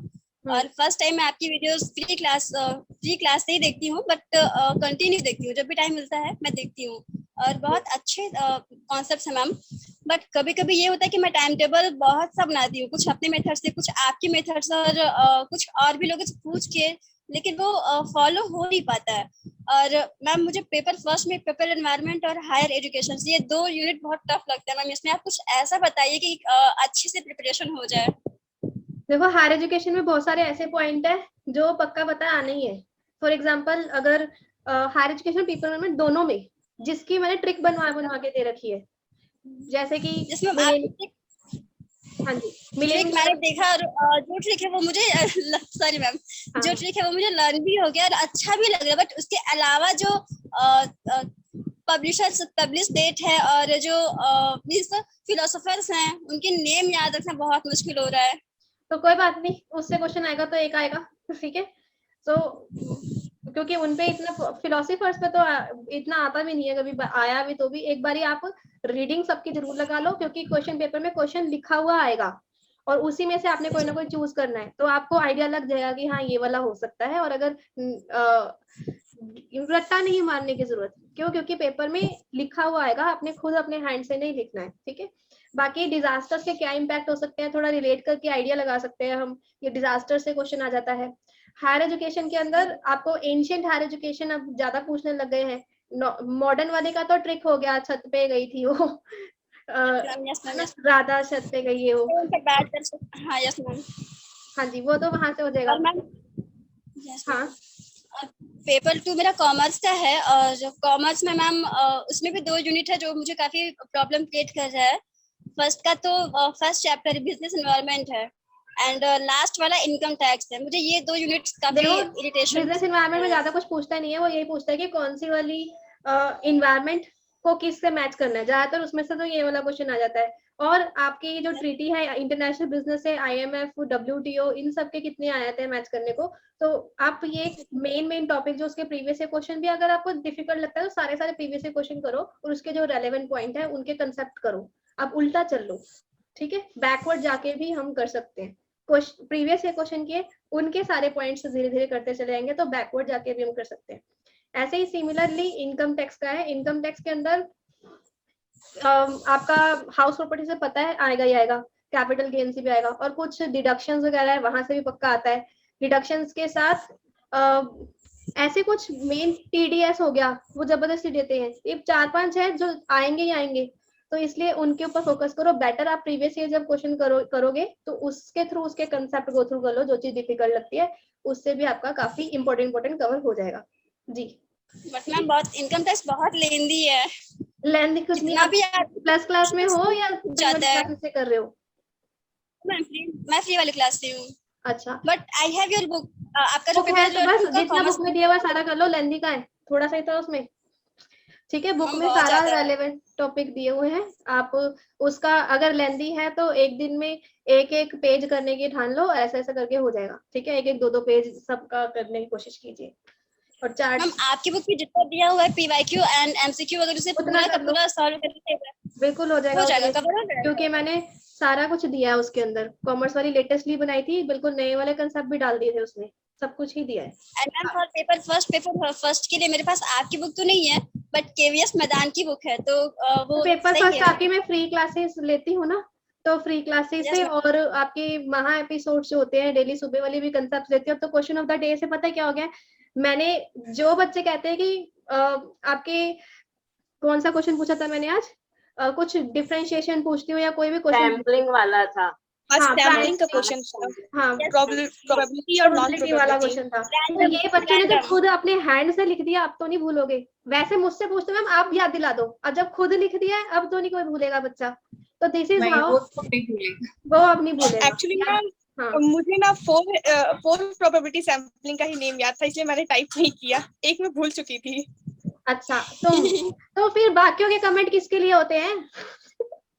और फर्स्ट टाइम मैं आपकी वीडियोस फ्री क्लास से ही देखती हूँ, बट कंटिन्यू देखती हूँ, जब भी टाइम मिलता है मैं देखती हूँ, और बहुत अच्छे कॉन्सेप्ट्स हैं मैम। बट कभी कभी ये होता है कि मैं टाइम टेबल बहुत सा बनाती हूँ, कुछ अपने मेथड से, कुछ आपके मेथड से, और कुछ और भी लोगों से पूछ के, लेकिन वो फॉलो हो नहीं पाता है। और मैम मुझे पेपर फर्स्ट में पेपर एनवायरनमेंट और हायर एजुकेशन, ये 2 यूनिट बहुत टफ लगता है मैम। इसमें आप कुछ ऐसा बताइए कि अच्छे से प्रिपरेशन हो जाए। देखो, हायर एजुकेशन में बहुत सारे ऐसे पॉइंट है जो पक्का पता आना ही है। फॉर एग्जाम्पल, अगर हायर एजुकेशन पेपर में दोनों में जिसकी मैंने ट्रिक बनवा के दे रखी है, जैसे कि जिसमें हाँ जी, ट्रिक मैंने देखा, और जो ट्रिक है वो मुझे सॉरी मैम, जो ट्रिक है वो मुझे लर्न भी हो गया और अच्छा भी लग रहा है। बट उसके अलावा जो पब्लिश डेट है और जो फिलोसोफर्स हैं उनके नेम याद रखना बहुत मुश्किल हो रहा है। तो कोई बात नहीं, उससे क्वेश्चन आएगा तो एक आएगा, ठीक है। तो क्योंकि उनपे इतना फिलोसफर्स पे तो इतना आता भी नहीं है, कभी आया भी तो भी एक बारी आप रीडिंग सबकी जरूर लगा लो, क्योंकि क्वेश्चन पेपर में क्वेश्चन लिखा हुआ आएगा और उसी में से आपने कोई ना कोई चूज करना है, तो आपको आइडिया लग जाएगा कि हाँ ये वाला हो सकता है। और अगर रट्टा नहीं मारने की जरूरत, क्यों? क्योंकि पेपर में लिखा हुआ आएगा, आपने खुद अपने हैंड से नहीं लिखना है, ठीक है। बाकी डिजास्टर्स के क्या इम्पैक्ट हो सकते हैं, थोड़ा रिलेट करके आइडिया लगा सकते हैं हम। ये डिजास्टर से क्वेश्चन आ जाता है। हायर एजुकेशन के अंदर आपको एंशिएंट हायर एजुकेशन अब ज्यादा पूछने लग गए हैं। मॉडर्न वाले का तो ट्रिक हो गया, छत पे गई थी वो राधा छत पे गई है वो। हाँ यस मैम। हाँ जी, वो तो वहां से हो जाएगा। हाँ, पेपर 2 मेरा कॉमर्स का है, और कॉमर्स में मैम उसमें भी 2 यूनिट है जो मुझे काफी प्रॉब्लम क्रिएट कर रहा है। फर्स्ट का तो फर्स्ट चैप्टर बिजनेस एनवायरनमेंट है, एंड लास्ट वाला इनकम टैक्स है। मुझे ये 2 यूनिट्स काफी इरिटेशन। बिजनेस एनवायरनमेंट में ज्यादा कुछ पूछता नहीं है, वो यही पूछता है कि कौन सी वाली इन्वायरमेंट को किससे मैच करना है, ज्यादातर उसमें से तो ये वाला क्वेश्चन आ जाता है। और आपकी जो ट्रीटी है, इंटरनेशनल बिजनेस है, IMF, WTO, इन सब के कितने आ जाते हैं मैच करने को। तो आप ये मेन टॉपिक जो उसके प्रीवियस क्वेश्चन भी अगर आपको डिफिकल्ट लगता है तो सारे प्रीवियस क्वेश्चन करो और उसके जो रेलेवेंट पॉइंट है उनके कंसेप्ट करो। आप उल्टा चल लो, ठीक है। बैकवर्ड जाके भी हम कर सकते हैं, प्रीवियस क्वेश्चन के उनके सारे पॉइंट्स धीरे धीरे करते चले जाएंगे तो बैकवर्ड जाके भी हम कर सकते हैं। ऐसे ही सिमिलरली इनकम टैक्स का है। इनकम टैक्स के अंदर आपका हाउस प्रॉपर्टी से पता है आएगा ही आएगा, कैपिटल गेन से भी आएगा, और कुछ डिडक्शंस वगैरह है वहां से भी पक्का आता है। डिडक्शंस के साथ ऐसे कुछ मेन TDS हो गया, वो जबरदस्ती देते हैं। ये 4-5 है जो आएंगे ही आएंगे, तो इसलिए उनके ऊपर फोकस करो। बेटर आप प्रीवियस ईयर जब क्वेश्चन करोगे तो उसके थ्रू उसके कंसेप्ट गो थ्रू कर लो, जो चीज डिफिकल्ट लगती है उससे भी आपका काफी इंपॉर्टेंट कवर हो जाएगा जी। बट मैम बहुत इनकम टैक्स बहुत लेंदी है। लेंदी कुछ नहीं, आप प्लस क्लास में हो या क्लासेस से कर रहे हो? मैं फ्री वाली क्लास से हूँ। अच्छा, but I have your book. आपका जो पेपर है बस जितना बुक में दिया हुआ सारा कर लो। लेंदी का है थोड़ा सा ही था उसमें, ठीक है। बुक में सारा रेलेवेंट टॉपिक दिए हुए हैं। आप उसका अगर लेंदी है तो एक दिन में एक पेज करने की ठान लो, ऐसा करके हो जाएगा, ठीक है। 1-2 पेज सबका करने की कोशिश कीजिए। और चार्ट मैम आपकी बुक में जितना दिया हुआ है PYQ एंड MCQ, अगर उसे पूरा सॉल्व करके बिल्कुल हो जाएगा, क्योंकि मैंने सारा कुछ दिया है उसके अंदर। कॉमर्स वाली लेटेस्टली बनाई थी, बिल्कुल नए वाले कंसेप्ट भी डाल दिए थे उसमें, सब कुछ ही दिया है। And ma'am for paper first के लिए मेरे पास आपकी बुक तो नहीं है, बट KVS मैदान की बुक है, तो वो पेपर फर्स्ट आपकी मैं फ्री क्लासेस लेती हूँ ना, तो फ्री क्लासेस से और आपके महा एपिसोड्स जो होते हैं डेली सुबह वाली भी कंसेप्ट देती हूँ। तो क्वेश्चन ऑफ द डे से पता है क्या हो गया, मैंने जो बच्चे कहते हैं कि आपके कौन सा क्वेश्चन पूछा था मैंने आज, कुछ डिफरेंशिएशन पूछती हूँ या कोई भी क्वेश्चन सैम्पलिंग वाला था। सैम्पलिंग का क्वेश्चन था, हाँ प्रोबेबिलिटी और नॉन प्रोबेबिलिटी वाला क्वेश्चन था। तो ये बच्चे ने जब खुद अपने हैंड से लिख दिया, आप तो नहीं भूलोगे। वैसे मुझसे पूछते मैम आप याद दिला दो, अब जब खुद लिख दिया है अब तो नहीं कोई भूलेगा बच्चा। तो दिस इज हाउ वो अब नहीं भूलेगा। एक्चुअली मैम मुझे ना 4 प्रोबेबिलिटी सैम्पलिंग का ही नेम याद था, इसलिए मैंने टाइप नहीं किया, एक मैं भूल चुकी थी। अच्छा, तो फिर बाकियों के कमेंट किसके लिए होते हैं?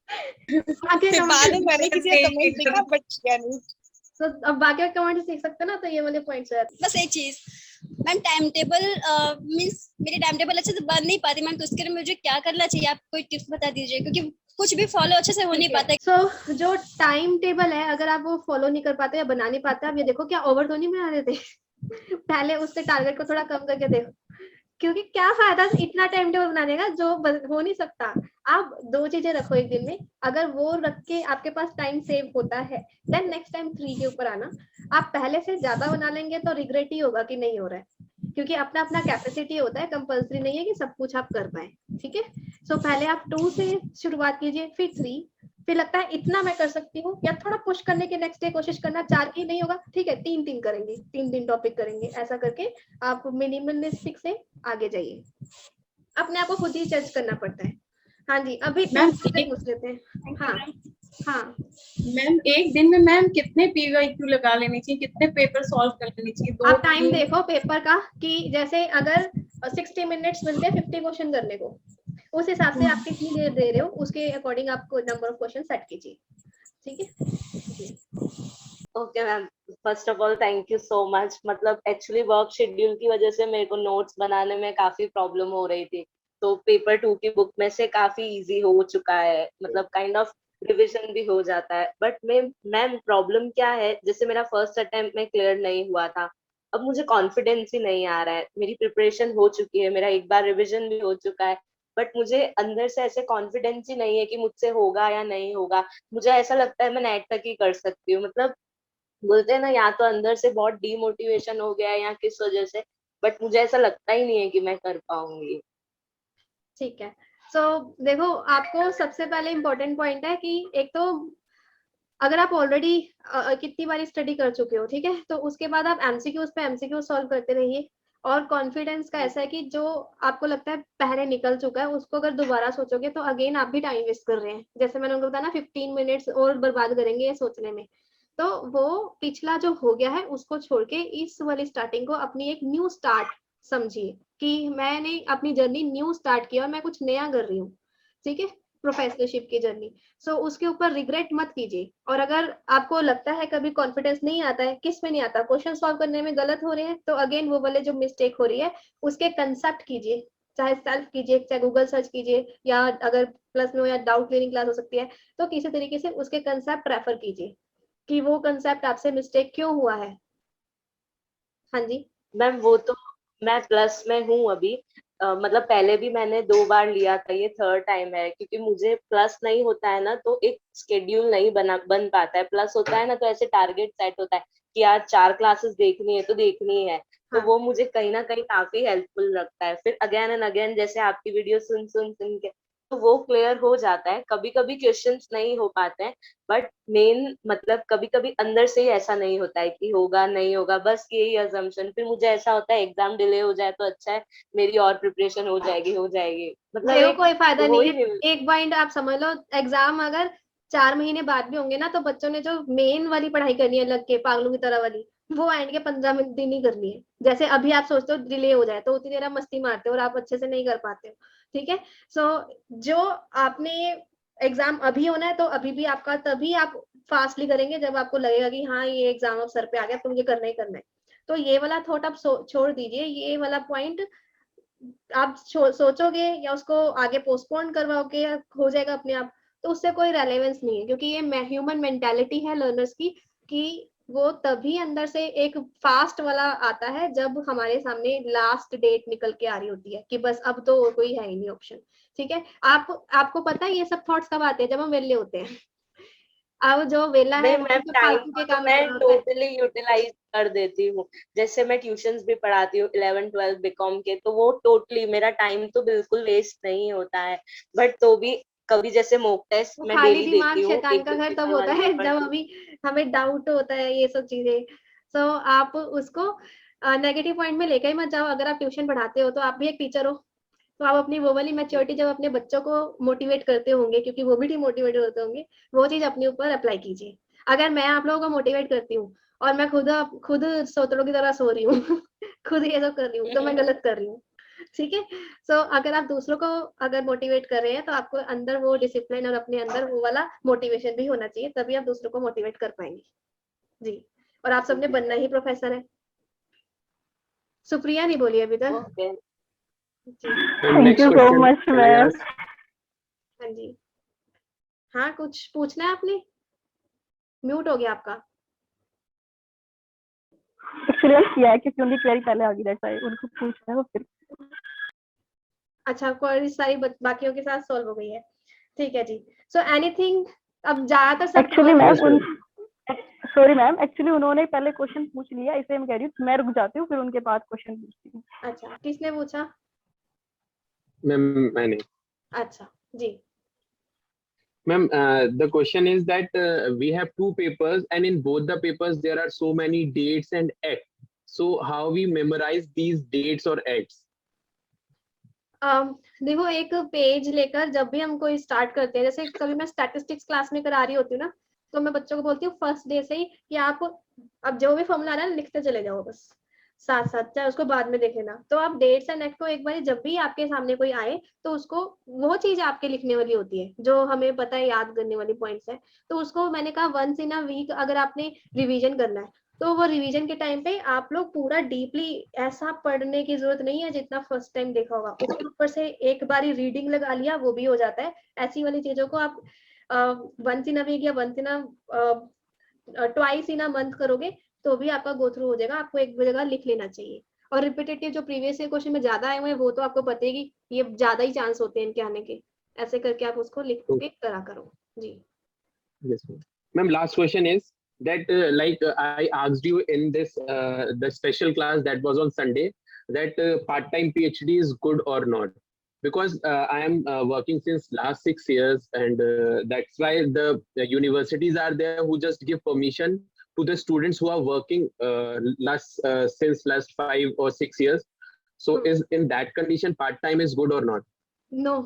फिर बाद में मैंने किसी का कमेंट देखा बट किया नहीं, तो अब बाकी कमेंट देख सकते ना, तो ये वाले पॉइंट्स है। बस एक चीज मैम, टाइम टेबल मींस मेरी टाइम टेबल अच्छे से बन नहीं पाती मैम, तो उसके लिए मुझे क्या करना चाहिए? आप कोई टिप्स बता दीजिए, क्योंकि कुछ भी फॉलो अच्छे से हो नहीं पाता। सो जो टाइम टेबल है अगर आप वो फॉलो नहीं कर पाते या बना नहीं पाते, आप ये देखो क्या ओवर तो नहीं बना रहे थे पहले उससे टारगेट को थोड़ा कम करके देखो, क्योंकि क्या फायदा इतना टाइम टेबल बनाने का जो हो नहीं सकता। आप 2 चीजें रखो एक दिन में, अगर वो रख के आपके पास टाइम सेव होता है देन नेक्स्ट टाइम 3 के ऊपर आना। आप पहले से ज्यादा बना लेंगे तो रिग्रेट ही होगा कि नहीं हो रहा है, क्योंकि अपना अपना कैपेसिटी होता है, कंपल्सरी नहीं है कि सब कुछ आप कर पाए। ठीक है, सो पहले आप 2 से शुरुआत कीजिए, फिर 3, फिर लगता है इतना मैं कर सकती हूँ, या थोड़ा पुश करने के नेक्स्ट डे कोशिश करना, 4 की नहीं होगा ठीक है 3 करेंगे, 3 टॉपिक करेंगे, ऐसा करके आप मिनिमलिस्टिक से आगे जाइए। अपने आप को खुद ही जज करना पड़ता है। हाँ जी, अभी मैम पूछ लेते हैं। हाँ हाँ मैम एक दिन में मैम कितने PYQ लगा लेनी चाहिए, कितने पेपर सॉल्व कर लेनी चाहिए? 2 आप टाइम देखो पेपर का कि जैसे अगर 60 मिनट्स मिलते हैं 50 क्वेश्चन करने को, उस हिसाब से आप कितनी देर दे रहे हो उसके अकॉर्डिंग आपको नंबर ऑफ क्वेश्चन सेट कीजिए। ठीक है, okay ma'am, first of all thank you so much. मतलब एक्चुअली वर्क शेड्यूल की वजह से मेरे को नोट्स बनाने में काफी प्रॉब्लम हो रही थी, तो पेपर 2 की बुक में से काफी इजी हो चुका है, मतलब काइंड ऑफ रिविजन भी हो जाता है। बट मैम प्रॉब्लम क्या है, जैसे मेरा फर्स्ट अटेम्प्ट में क्लियर नहीं हुआ था, अब मुझे कॉन्फिडेंस ही नहीं आ रहा है। मेरी प्रिपरेशन हो चुकी है, मेरा एक बार रिविजन भी हो चुका है, बट मुझे अंदर से ऐसे कॉन्फिडेंस ही नहीं है कि मुझसे होगा या नहीं होगा। मुझे ऐसा लगता है मैं नेट तक ही कर सकती हूँ, मतलब बोलते हैं ना, या तो अंदर से बहुत डीमोटिवेशन हो गया है या किस वजह से, बट मुझे ऐसा लगता ही नहीं है कि मैं कर पाऊंगी। ठीक है। सो देखो, आपको सबसे पहले इम्पोर्टेंट पॉइंट है कि एक तो अगर आप ऑलरेडी कितनी बार स्टडी कर चुके हो, ठीक है, तो उसके बाद आप एमसीक्यूज पे एमसीक्यू सॉल्व करते रहिए। और कॉन्फिडेंस का ऐसा है कि जो आपको लगता है पहले निकल चुका है उसको अगर दोबारा सोचोगे तो अगेन आप भी टाइम वेस्ट कर रहे हैं। जैसे मैंने उनको बताया ना 15 मिनट्स और बर्बाद करेंगे ये सोचने में, तो वो पिछला जो हो गया है उसको छोड़ के इस वाली स्टार्टिंग को अपनी एक न्यू स्टार्ट समझिए कि मैंने अपनी जर्नी न्यू स्टार्ट किया और मैं कुछ नया कर रही हूँ। ठीक है, प्रोफेसरशिप की जर्नी। सो उसके ऊपर रिग्रेट मत कीजिए। और अगर आपको लगता है कभी कॉन्फिडेंस नहीं आता है, किस में नहीं आता, क्वेश्चन सॉल्व करने में गलत हो रहे हैं, तो अगेन वो वाले जो मिस्टेक हो रही है उसके कंसेप्ट कीजिए, चाहे सेल्फ कीजिए, चाहे गूगल सर्च कीजिए, या अगर प्लस में हो या डाउट क्लियरिंग क्लास हो सकती है, तो किसी तरीके से उसके कंसेप्ट रेफर कीजिए कि वो कंसेप्ट आपसे मिस्टेक क्यों हुआ है। हाँ जी मैम वो तो मैं प्लस में हूँ अभी, मतलब पहले भी मैंने 2 बार लिया था, ये 3rd टाइम है, क्योंकि मुझे प्लस नहीं होता है ना तो एक शेड्यूल नहीं बन पाता है। प्लस होता है ना तो ऐसे टारगेट सेट होता है कि आज 4 क्लासेस देखनी है तो देखनी है, तो हाँ। वो मुझे कहीं ना कहीं काफी हेल्पफुल लगता है। फिर अगेन एंड अगेन जैसे आपकी वीडियो सुन सुन सुन के तो वो क्लियर हो जाता है। कभी कभी क्वेश्चंस नहीं हो पाते हैं, बट मेन मतलब कभी कभी अंदर से ही ऐसा नहीं होता है कि होगा नहीं होगा, बस यही अजम्पशन। फिर मुझे ऐसा होता है एग्जाम डिले हो जाए तो अच्छा है, मेरी और प्रिपरेशन हो जाएगी मतलब देखो एक कोई फायदा वो नहीं ही है, एक पॉइंट आप समझ लो, एग्जाम अगर 4 महीने बाद भी होंगे ना तो बच्चों ने जो मेन वाली पढ़ाई करनी है लग के पागलों की तरह वाली, वो एंड के 15 दिन ही करनी है। जैसे अभी आप सोचते हो डिले हो जाए तो उतनी देर आप मस्ती मारते हो और आप अच्छे से नहीं कर पाते हो। ठीक है, सो जो आपने एग्जाम अभी होना है तो अभी भी आपका तभी आप फास्टली करेंगे जब आपको लगेगा कि हाँ ये एग्जाम अब सर पे आ गया तो मुझे करना ही करना है। तो ये वाला थॉट आप छोड़ दीजिए, ये वाला पॉइंट आप सोचोगे या उसको आगे पोस्टपोन करवाओगे या हो जाएगा अपने आप, तो उससे कोई रेलेवेंस नहीं है। क्योंकि ये ह्यूमन मेंटालिटी है लर्नर्स की कि वो तभी अंदर से एक फास्ट वाला आता है जब हमारे सामने लास्ट डेट निकल के आ रही होती है कि बस अब तो कोई है ही नहीं ऑप्शन। ठीक है, आपको पता है ये सब थॉट्स कब आते हैं? जब हम वेले होते हैं। अब जो वेला है नहीं वो मैम, तो टाइम फालतू को के तो काम में मैं लगा होता है। टोटली यूटिलाइज कर देती हूँ। जैसे मैं ट्यूशंस भी पढ़ाती हूँ 11 12 बीकॉम के, तो वो टोटली मेरा टाइम तो बिल्कुल वेस्ट नहीं होता है। बट तो भी कभी जैसे मॉक टेस्ट वो मैं खाली डेली दिमाग देती हूँ, शैतान एक का दो घर तब पेपर होता वाले है पेपर जब तो। अभी हमें डाउट होता है ये सब चीजें। सो आप उसको नेगेटिव पॉइंट में लेकर ही मत जाओ। अगर आप ट्यूशन पढ़ाते हो तो आप भी एक टीचर हो, तो आप अपनी वो वाली मैच्योरिटी जब अपने बच्चों को मोटिवेट करते होंगे, क्योंकि वो भी डिमोटिवेटेड होते होंगे, वो चीज अपने ऊपर अप्लाई कीजिए। अगर मैं आप लोगों को मोटिवेट करती हूँ और मैं खुद सोतड़ों की तरह सो रही हूँ खुद ये सब कर रही हूँ, तो मैं गलत कर रही हूँ। ठीक है, सो अगर आप दूसरों को अगर मोटिवेट कर रहे हैं तो आपको अंदर वो डिसिप्लिन और अपने अंदर वो वाला मोटिवेशन भी होना चाहिए, तभी आप दूसरों को मोटिवेट कर पाएंगे। जी, और आप सबने बनना ही प्रोफेसर है। सुप्रिया नहीं बोली अभी तक। ओके, जी Next you so question, much, can I ma'am. ask? हाँ जी, हाँ कुछ पूछना है आपने? म्यूट हो गया आपका। एक्चुअली किया है क्योंकि उनकी क्वेरी पहले आ गई, दैट्स व्हाई उनको पूछना है वो फिर अच्छा, क्वेरी सारी बाकियों के साथ सॉल्व हो गई है, ठीक है जी। सो एनीथिंग, अब ज्यादातर सब actually cover- ma'am sorry ma'am, actually उन्होंने पहले क्वेश्चन पूछ लिया, इसलिए मैं कह रही हूँ मैं रुक जाती हूँ, फिर उनके बाद क्वेश्चन पूछती हूँ। अच्छा, किसने पूछा? मैम मैंने। अच्छा जी। Ma'am, the question is that we have two papers, and in both the papers there are so many dates and acts. So how we memorize these dates or acts? देखो, एक पेज लेकर जब भी हम कोई स्टार्ट करते हैं, जैसे कभी मैं स्टैटिस्टिक्स क्लास में करा रही होती हूँ ना, तो मैं बच्चों को बोलती हूँ फर्स्ट डे से ही कि आप अब जो भी फॉर्मूला आ रहा है लिखते चले जाओ, बस साथ साथ, चाहे उसको बाद में देख लेना। तो आप डेट्स एंड एक्ट को एक बार जब भी आपके सामने कोई आए तो उसको वो चीज आपके लिखने वाली होती है जो हमें पता है, याद करने वाली पॉइंट्स है, तो उसको मैंने कहा वंस इन अ वीक अगर आपने रिवीजन करना है तो वो रिवीजन के टाइम पे आप लोग पूरा डीपली ऐसा पढ़ने की जरूरत नहीं है जितना फर्स्ट टाइम देखा होगा, उसके ऊपर से एक बारी रीडिंग लगा लिया वो भी हो जाता है। ऐसी वाली चीजों को आप वंस इन अ वीक या once in a twice in a month करोगे तो भी आपका गो थ्रू हो जाएगा। आपको एक जगह लिख लेना चाहिए। और रिपीटेटिव जो प्रीवियस ईयर क्वेश्चन में ज्यादा आए हुए हैं वो तो आपको पता है कि ये ज्यादा ही चांस होते हैं इनके आने के, ऐसे करके आप उसको लिख के करा करो जी। Yes, ma'am. Ma'am, last question is that I asked you in this the special class that was on Sunday that part-time PhD is good or not, because I am working since last 6 years, and that's why the universities are there who just give permission to the students who are working since last 5 or 6 years. So is in that condition part-time is good or not? No,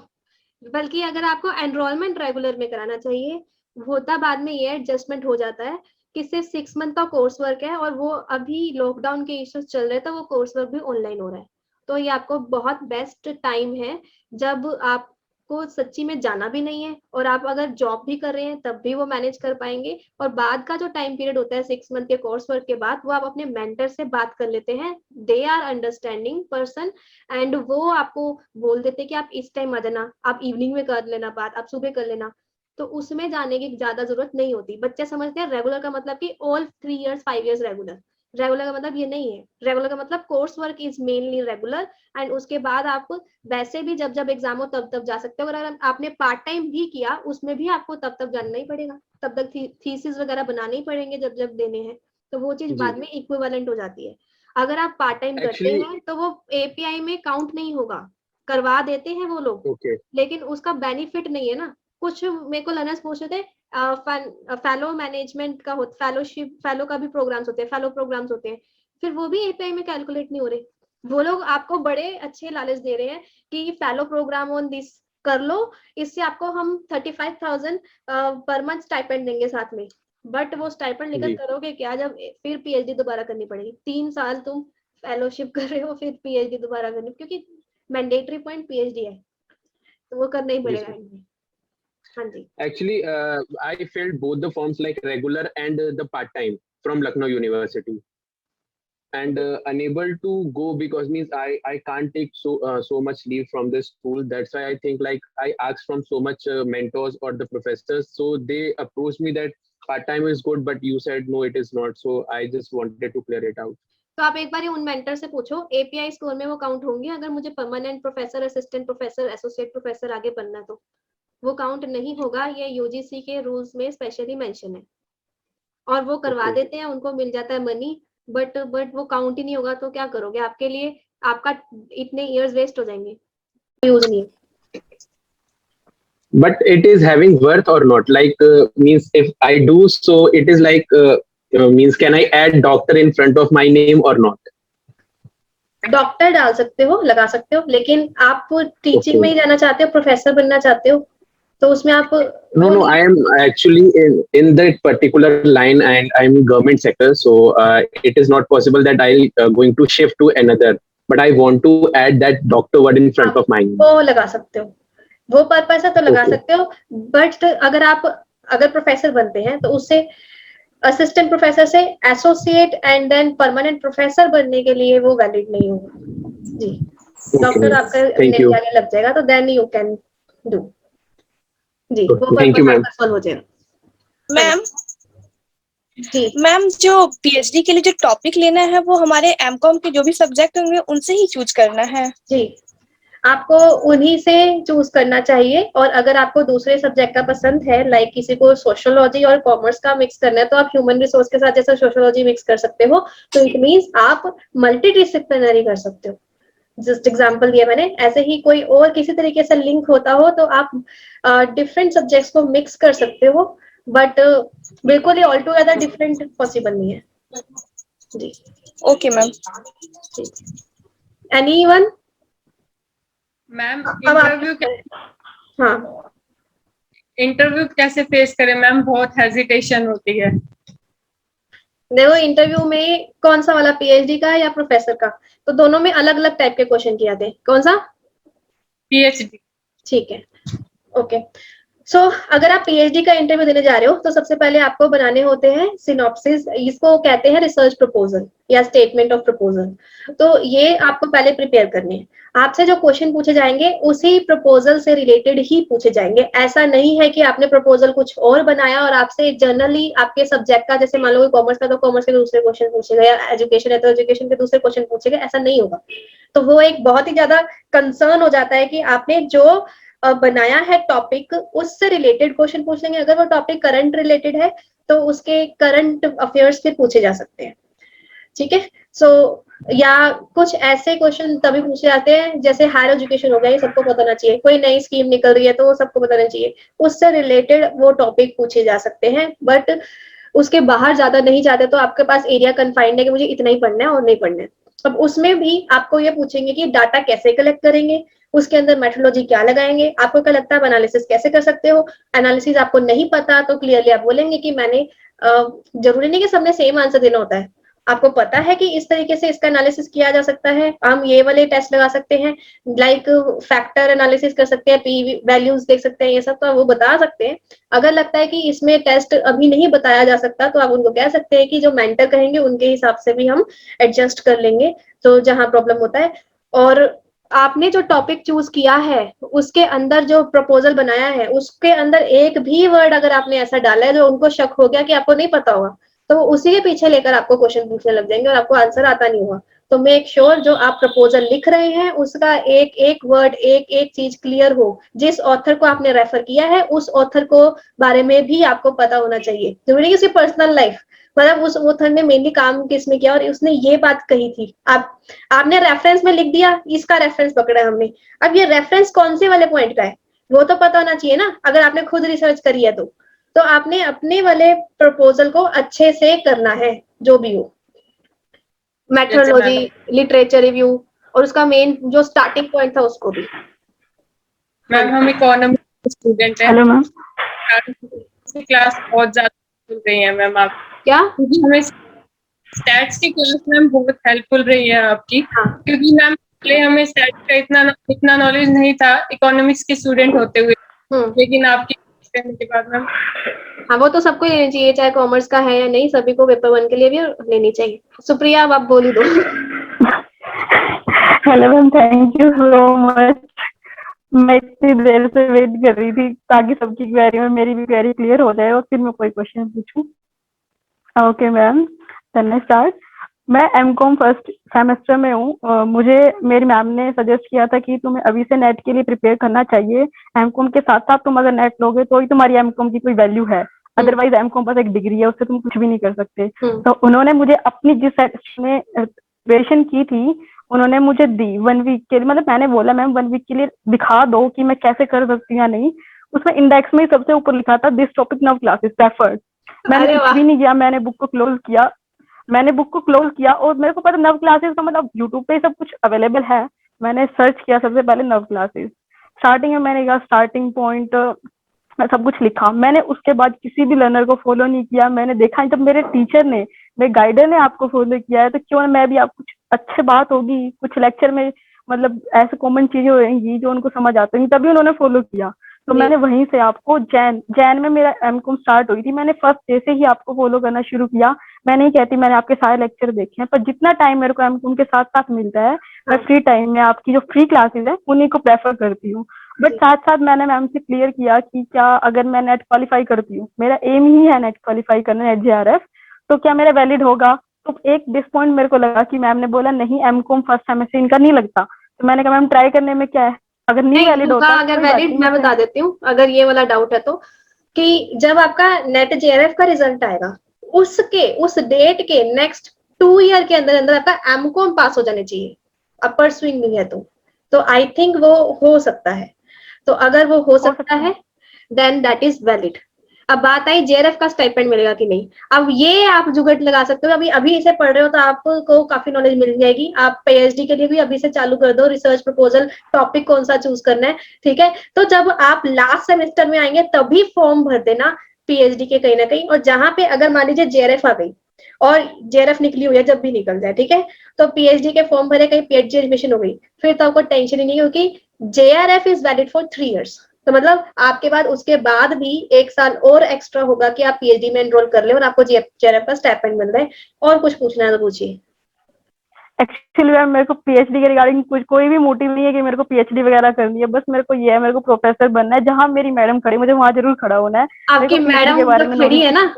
बल्कि अगर आपको एनरोलमेंट रेगुलर में कराना चाहिए, होता बाद में ये एडजस्टमेंट हो जाता है कि सिर्फ 6 मंथ का कोर्स वर्क है और वो अभी लॉकडाउन के इश्यूज चल रहे हैं तो वो कोर्स वर्क भी ऑनलाइन हो रहा है। तो ये आपको बहुत बेस्ट टाइम है जब आपको सच्ची में जाना भी नहीं है और आप अगर जॉब भी कर रहे हैं तब भी वो मैनेज कर पाएंगे। और बाद का जो टाइम पीरियड होता है 6 मंथ के कोर्स वर्क के बाद, वो आप अपने मेंटर से बात कर लेते हैं, they are understanding person, and वो आपको बोल देते हैं कि आप इस टाइम आ जाना, आप इवनिंग में कर लेना बात, आप सुबह कर लेना। तो उसमें जाने की ज्यादा जरूरत नहीं होती। बच्चे समझते हैं रेगुलर का मतलब कि all 3 years 5 years regular, regular का मतलब ये नहीं है। रेगुलर का मतलब course work is mainly regular, and उसके बाद आप वैसे भी जब जब एग्जाम हो तब तब जा सकते हो। अगर आपने पार्ट टाइम भी किया उसमें भी आपको तब तक जाना ही पड़ेगा, तब तक थीसिस वगैरह बनाने ही पड़ेंगे जब जब देने हैं, तो वो चीज बाद में इक्विवेलेंट हो जाती है। अगर आप पार्ट टाइम करते हैं तो वो एपीआई में काउंट नहीं होगा, करवा देते हैं वो लोग, लेकिन उसका बेनिफिट नहीं है ना। कुछ मेरे को लर्नर्स पूछ रहे थे फेलो मैनेजमेंट का फेलोशिप, फेलो का भी प्रोग्राम्स होते हैं, फेलो प्रोग्राम्स होते हैं, फिर वो भी एपीआई में कैलकुलेट नहीं हो रहे। वो लोग आपको बड़े अच्छे लालच दे रहे हैं कि फेलो प्रोग्राम ऑन दिस कर लो, इससे आपको हम 35,000 पर मंथ स्टाइपेंड देंगे साथ में। बट वो स्टाइपेंड लेकर करोगे क्या जब फिर पीएचडी दोबारा करनी पड़ेगी। 3 साल तुम फेलोशिप कर रहे हो फिर पीएचडी दोबारा करनी, क्योंकि मैंडेटरी पॉइंट पीएचडी है तो वो करना ही पड़ेगा इनमें। हाँ जी। Actually, I filled both the forms like regular and the part-time from Lucknow University, and unable to go because means I can't take so much leave from this school. That's why I think like I asked from so much mentors or the professors, so they approached me that part-time is good, but you said no, it is not. So I just wanted to clear it out. तो आप एक बार उन मेंटर से पूछो एपीआई स्कोर में वो काउंट होंगे। अगर मुझे permanent professor, assistant professor, associate professor आगे बनना तो वो काउंट नहीं होगा। ये यूजीसी के रूल्स में स्पेशली मेंशन है और वो करवा देते हैं, उनको मिल जाता है मनी, बट वो काउंट ही नहीं होगा तो क्या करोगे? आपके लिए आपका इतने इयर्स वेस्ट हो जाएंगे, यूज नहीं। But it is having worth or not? Like means if I do so, it is like means can I add doctor in front of my name or not? Doctor डाल सकते हो, लगा सकते हो, लेकिन आप टीचिंग में ही जाना चाहते हो, प्रोफेसर बनना चाहते हो तो उसमें आप No, I am actually in that particular line, and I'm government sector, so it is not possible that I'll going to shift to another, but I want to add that doctor word in front of mine. वो लगा सकते हो, वो पर्पस है तो लगा सकते हो। बट अगर प्रोफेसर बनते हैं तो उससे असिस्टेंट प्रोफेसर से associate and then permanent professor बनने के लिए वो वैलिड नहीं होगा जी। डॉक्टर आपका आगे लग जाएगा तो देन यू कैन डू जी। वो पर्पस सॉल्व हो जाएगा। मैम जी मैम, जो पीएचडी के लिए जो टॉपिक लेना है वो हमारे एमकॉम के जो भी सब्जेक्ट होंगे उनसे ही चूज करना है जी। आपको उन्हीं से चूज करना चाहिए। और अगर आपको दूसरे सब्जेक्ट का पसंद है, लाइक किसी को सोशियोलॉजी और कॉमर्स का मिक्स करना है, तो आप ह्यूमन रिसोर्स के साथ जैसे सोशियोलॉजी मिक्स कर सकते हो, तो इट मीन्स आप मल्टी डिसिप्लिनरी कर सकते हो। जस्ट एग्जांपल दिया मैंने, ऐसे ही कोई और किसी तरीके से लिंक होता हो तो आप डिफरेंट सब्जेक्ट्स को मिक्स कर सकते हो, बट बिल्कुल ही ऑल टुगेदर डिफरेंट पॉसिबल नहीं है जी। Okay ma'am. एनीवन? मैम अब आप हाँ इंटरव्यू कैसे फेस करें मैम, बहुत हेजिटेशन होती है। देखो, इंटरव्यू में कौन सा वाला, पीएचडी का या प्रोफेसर का? तो दोनों में अलग अलग टाइप के क्वेश्चन किए जाते हैं। कौन सा? पीएचडी। ठीक है, ओके। सो अगर आप पीएचडी का इंटरव्यू देने जा रहे हो तो सबसे पहले आपको बनाने होते हैं सिनॉप्सिस, इसको कहते हैं रिसर्च प्रपोजल या स्टेटमेंट ऑफ प्रपोजल। तो ये आपको पहले प्रिपेयर करने हैं। आपसे जो क्वेश्चन पूछे जाएंगे उसी प्रपोजल से रिलेटेड ही पूछे जाएंगे। ऐसा नहीं है कि आपने प्रपोजल कुछ और बनाया और आपसे जनरली आपके सब्जेक्ट का, जैसे मान लो कॉमर्स का तो कॉमर्स के दूसरे क्वेश्चन पूछेगा, या एजुकेशन है तो एजुकेशन के दूसरे क्वेश्चन पूछेगा, ऐसा नहीं होगा। तो वो एक बहुत ही ज्यादा कंसर्न हो जाता है कि आपने जो बनाया है टॉपिक, उससे रिलेटेड क्वेश्चन पूछ लेंगे। अगर वो टॉपिक करंट रिलेटेड है तो उसके करंट अफेयर्स फिर पूछे जा सकते हैं, ठीक है। सो या कुछ ऐसे क्वेश्चन तभी पूछे जाते हैं, जैसे हायर एजुकेशन हो गया, ये सबको पता होना चाहिए, कोई नई स्कीम निकल रही है तो वो सबको बताना चाहिए, उससे रिलेटेड वो टॉपिक पूछे जा सकते हैं। बट उसके बाहर ज्यादा नहीं जाते, तो आपके पास एरिया कन्फाइंड है कि मुझे इतना ही पढ़ना है और नहीं पढ़ना है। अब उसमें भी आपको ये पूछेंगे कि डाटा कैसे कलेक्ट करेंगे, उसके अंदर मेथोडोलॉजी क्या लगाएंगे, आपको क्या लगता है एनालिसिस कैसे कर सकते हो। एनालिसिस आपको नहीं पता तो क्लियरली आप बोलेंगे कि मैंने जरूरी नहीं कि सबने सेम आंसर देना होता है, आपको पता है कि इस तरीके से इसका एनालिसिस किया जा सकता है, हम ये वाले टेस्ट लगा सकते हैं, लाइक फैक्टर एनालिसिस कर सकते हैं, पी वैल्यूज देख सकते हैं, ये सब तो वो बता सकते हैं। अगर लगता है कि इसमें टेस्ट अभी नहीं बताया जा सकता तो आप उनको कह सकते हैं कि जो मेंटर कहेंगे उनके हिसाब से भी हम एडजस्ट कर लेंगे, तो जहां प्रॉब्लम होता है। और आपने जो टॉपिक चूज किया है उसके अंदर जो प्रपोजल बनाया है उसके अंदर एक भी वर्ड अगर आपने ऐसा डाला है जो उनको शक हो गया कि आपको नहीं पता होगा, तो वो उसी के पीछे लेकर आपको क्वेश्चन पूछने लग जाएंगे और आपको आंसर आता नहीं होगा। तो मेक श्योर जो आप प्रपोजल लिख रहे हैं उसका एक एक वर्ड, एक एक चीज क्लियर हो। जिस ऑथर को आपने रेफर किया है उस ऑथर को बारे में भी आपको पता होना चाहिए, जरूरी नहीं उसकी पर्सनल लाइफ, मतलब उस ऑथर ने मेनली काम किसमें किया और उसने ये बात कही थी। आपने रेफरेंस में लिख दिया, इसका रेफरेंस पकड़ा हमने, अब ये रेफरेंस कौन से वाले पॉइंट का है वो तो पता होना चाहिए ना, अगर आपने खुद रिसर्च करी है तो आपने अपने वाले प्रपोजल को अच्छे से करना है, जो भी हो, मेथोडोलॉजी, लिटरेचर रिव्यू, और उसका मेन जो स्टार्टिंग पॉइंट था उसको भी। मैम हम इकोनॉमिक्स स्टूडेंट हैं। Hello ma'am. क्लास बहुत ज्यादा सुन रही है मैम आप, क्या? क्योंकि हमें स्टैट्स की क्लास मैम बहुत हेल्पफुल रही है आपकी। हाँ। क्योंकि मैम पहले हमें स्टैट्स का इतना नॉलेज नहीं था इकोनॉमिक्स के स्टूडेंट होते हुए, लेकिन आपकी करने के बाद मैम। हाँ, वो तो सबको लेनी चाहिए, चाहे कॉमर्स का है या नहीं, सभी को पेपर 1 के लिए भी लेनी चाहिए। सुप्रिया, अब आप बोल ही दो। Hello ma'am, thank you so much. मैं इतनी देर से वेट कर रही थी ताकि सबकी क्वेरी में मेरी भी क्वेरी क्लियर हो जाए और फिर मैं कोई क्वेश्चन पूछूं। Okay ma'am, then I start. मैं एमकॉम फर्स्ट सेमेस्टर में हूँ। मुझे मेरी मैम ने सजेस्ट किया था कि तुम्हें अभी से नेट के लिए प्रिपेयर करना चाहिए। एमकॉम के साथ साथ तुम अगर नेट लोगे तो ही तुम्हारी एमकॉम की कोई वैल्यू है, अदरवाइज एमकॉम बस एक डिग्री है, उससे तुम कुछ भी नहीं कर सकते। तो उन्होंने मुझे अपनी जिस सेक्शन में प्रिपरेशन की थी उन्होंने मुझे दी 1 वीक के लिए, मतलब मैंने बोला मैम 1 वीक के लिए दिखा दो कि मैं कैसे कर सकती हूँ या नहीं। उसमें इंडेक्स में सबसे ऊपर लिखा था दिस टॉपिक नव क्लासेस प्रेफर्ड। मैंने कुछ भी नहीं किया, मैंने बुक को क्लोज किया और मेरे को पता नव क्लासेस का मतलब यूट्यूब पे सब कुछ अवेलेबल है। मैंने सर्च किया सबसे पहले नव क्लासेस, स्टार्टिंग में मैंने कहा स्टार्टिंग पॉइंट सब कुछ लिखा। मैंने उसके बाद किसी भी लर्नर को फॉलो नहीं किया। मैंने देखा जब मेरे टीचर ने, मेरे गाइडर ने आपको फॉलो किया है तो क्यों मैं भी, आप कुछ अच्छी बात होगी, कुछ लेक्चर में मतलब ऐसे कॉमन चीजें होंगी जो उनको समझ आती हैं, तभी उन्होंने फॉलो किया। तो मैंने वहीं से आपको जैन में मेरा एमकॉम स्टार्ट हुई थी, मैंने फर्स्ट डे से ही आपको फॉलो करना शुरू किया। मैं नहीं कहती मैंने आपके सारे लेक्चर देखे हैं, पर जितना टाइम मेरे को एमकॉम के साथ साथ मिलता है मैं फ्री टाइम में आपकी जो फ्री क्लासेस है उन्हीं को प्रेफर करती हूँ। बट साथ साथ मैंने मैम से क्लियर किया कि क्या अगर मैं नेट क्वालिफाई करती हूँ, मेरा एम ही है नेट क्वालिफाई करना, नेट JRF, तो क्या मेरा वैलिड होगा। तो एक डिसपॉइंट मेरे को लगा कि मैम ने बोला नहीं एमकॉम फर्स्ट सेमेस्टर इनका नहीं लगता, तो मैंने कहा मैम ट्राई करने में क्या है, अगर नहीं वैलिड होगा, होता अगर कोई बात वैलिड नहीं, मैं बता देती हूँ, अगर ये वाला डाउट है तो, कि जब आपका नेट जेआरएफ का रिजल्ट आएगा उसके उस डेट के नेक्स्ट 2 ईयर के अंदर अंदर आपका एमकॉम पास हो जाने चाहिए, अपर स्विंग नहीं है तो आई थिंक वो हो सकता है। तो अगर वो हो सकता है देन दैट इज वैलिड। अब बात आई जेआरएफ का स्टाइपेंड मिलेगा कि नहीं। अब ये आप जुगट लगा सकते हो, अभी अभी इसे पढ़ रहे हो तो आपको काफी नॉलेज मिल जाएगी। आप पीएचडी के लिए भी अभी से चालू कर दो, रिसर्च प्रपोजल टॉपिक कौन सा चूज करना है, ठीक है। तो जब आप लास्ट सेमेस्टर में आएंगे तभी फॉर्म भर देना पीएचडी के कहीं ना कहीं। और जहां पे अगर मान लीजिए जेआरएफ आ गई और जेआरएफ निकली हुई है, जब भी निकल जाए, ठीक है, तो पीएचडी के फॉर्म भरे, कहीं पीएचडी एडमिशन हो गई, फिर तो आपको टेंशन ही नहीं, क्योंकि JRF is valid for 3 years. तो मतलब आपके बाद उसके बाद भी 1 साल और एक्स्ट्रा होगा कि आप पीएचडी में एनरोल कर ले और आपको जेआरएफ का स्टाइपेंड मिल रहा है। और कुछ पूछना है तो पूछिए। एक्चुअली मैम मेरे को पीएचडी के रिगार्डिंग कुछ कोई भी मोटिव नहीं है कि मेरे को पीएचडी वगैरह करनी है, बस मेरे को ये है, मेरे को प्रोफेसर बनना है, जहाँ मेरी मैडम खड़ी मुझे वहां जरूर खड़ा होना है। आपकी मैडम जो खड़ी है ना,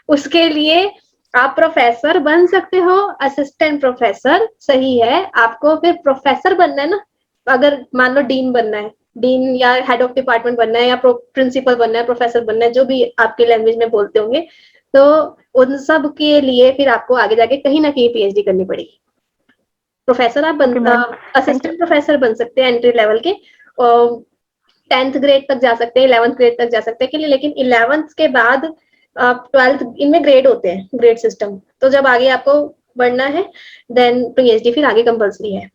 उसके लिए आप प्रोफेसर बन सकते हो, असिस्टेंट प्रोफेसर सही है। आपको फिर प्रोफेसर बनना है ना, अगर मान लो डीन बनना है, डीन या हेड ऑफ डिपार्टमेंट बनना है, या प्रिंसिपल बनना है, प्रोफेसर बनना है, जो भी आपके लैंग्वेज में बोलते होंगे, तो उन सब के लिए फिर आपको आगे जाके कहीं ना कहीं पीएचडी करनी पड़ेगी। प्रोफेसर आप असिस्टेंट प्रोफेसर बन सकते हैं एंट्री लेवल के, और 10th ग्रेड तक जा सकते हैं, 11th ग्रेड तक जा सकते हैं के लिए। लेकिन 11th के बाद आप 12th, इनमें ग्रेड होते हैं, ग्रेड सिस्टम। तो जब आगे आपको बढ़ना है देन पीएचडी फिर आगे कंपल्सरी है।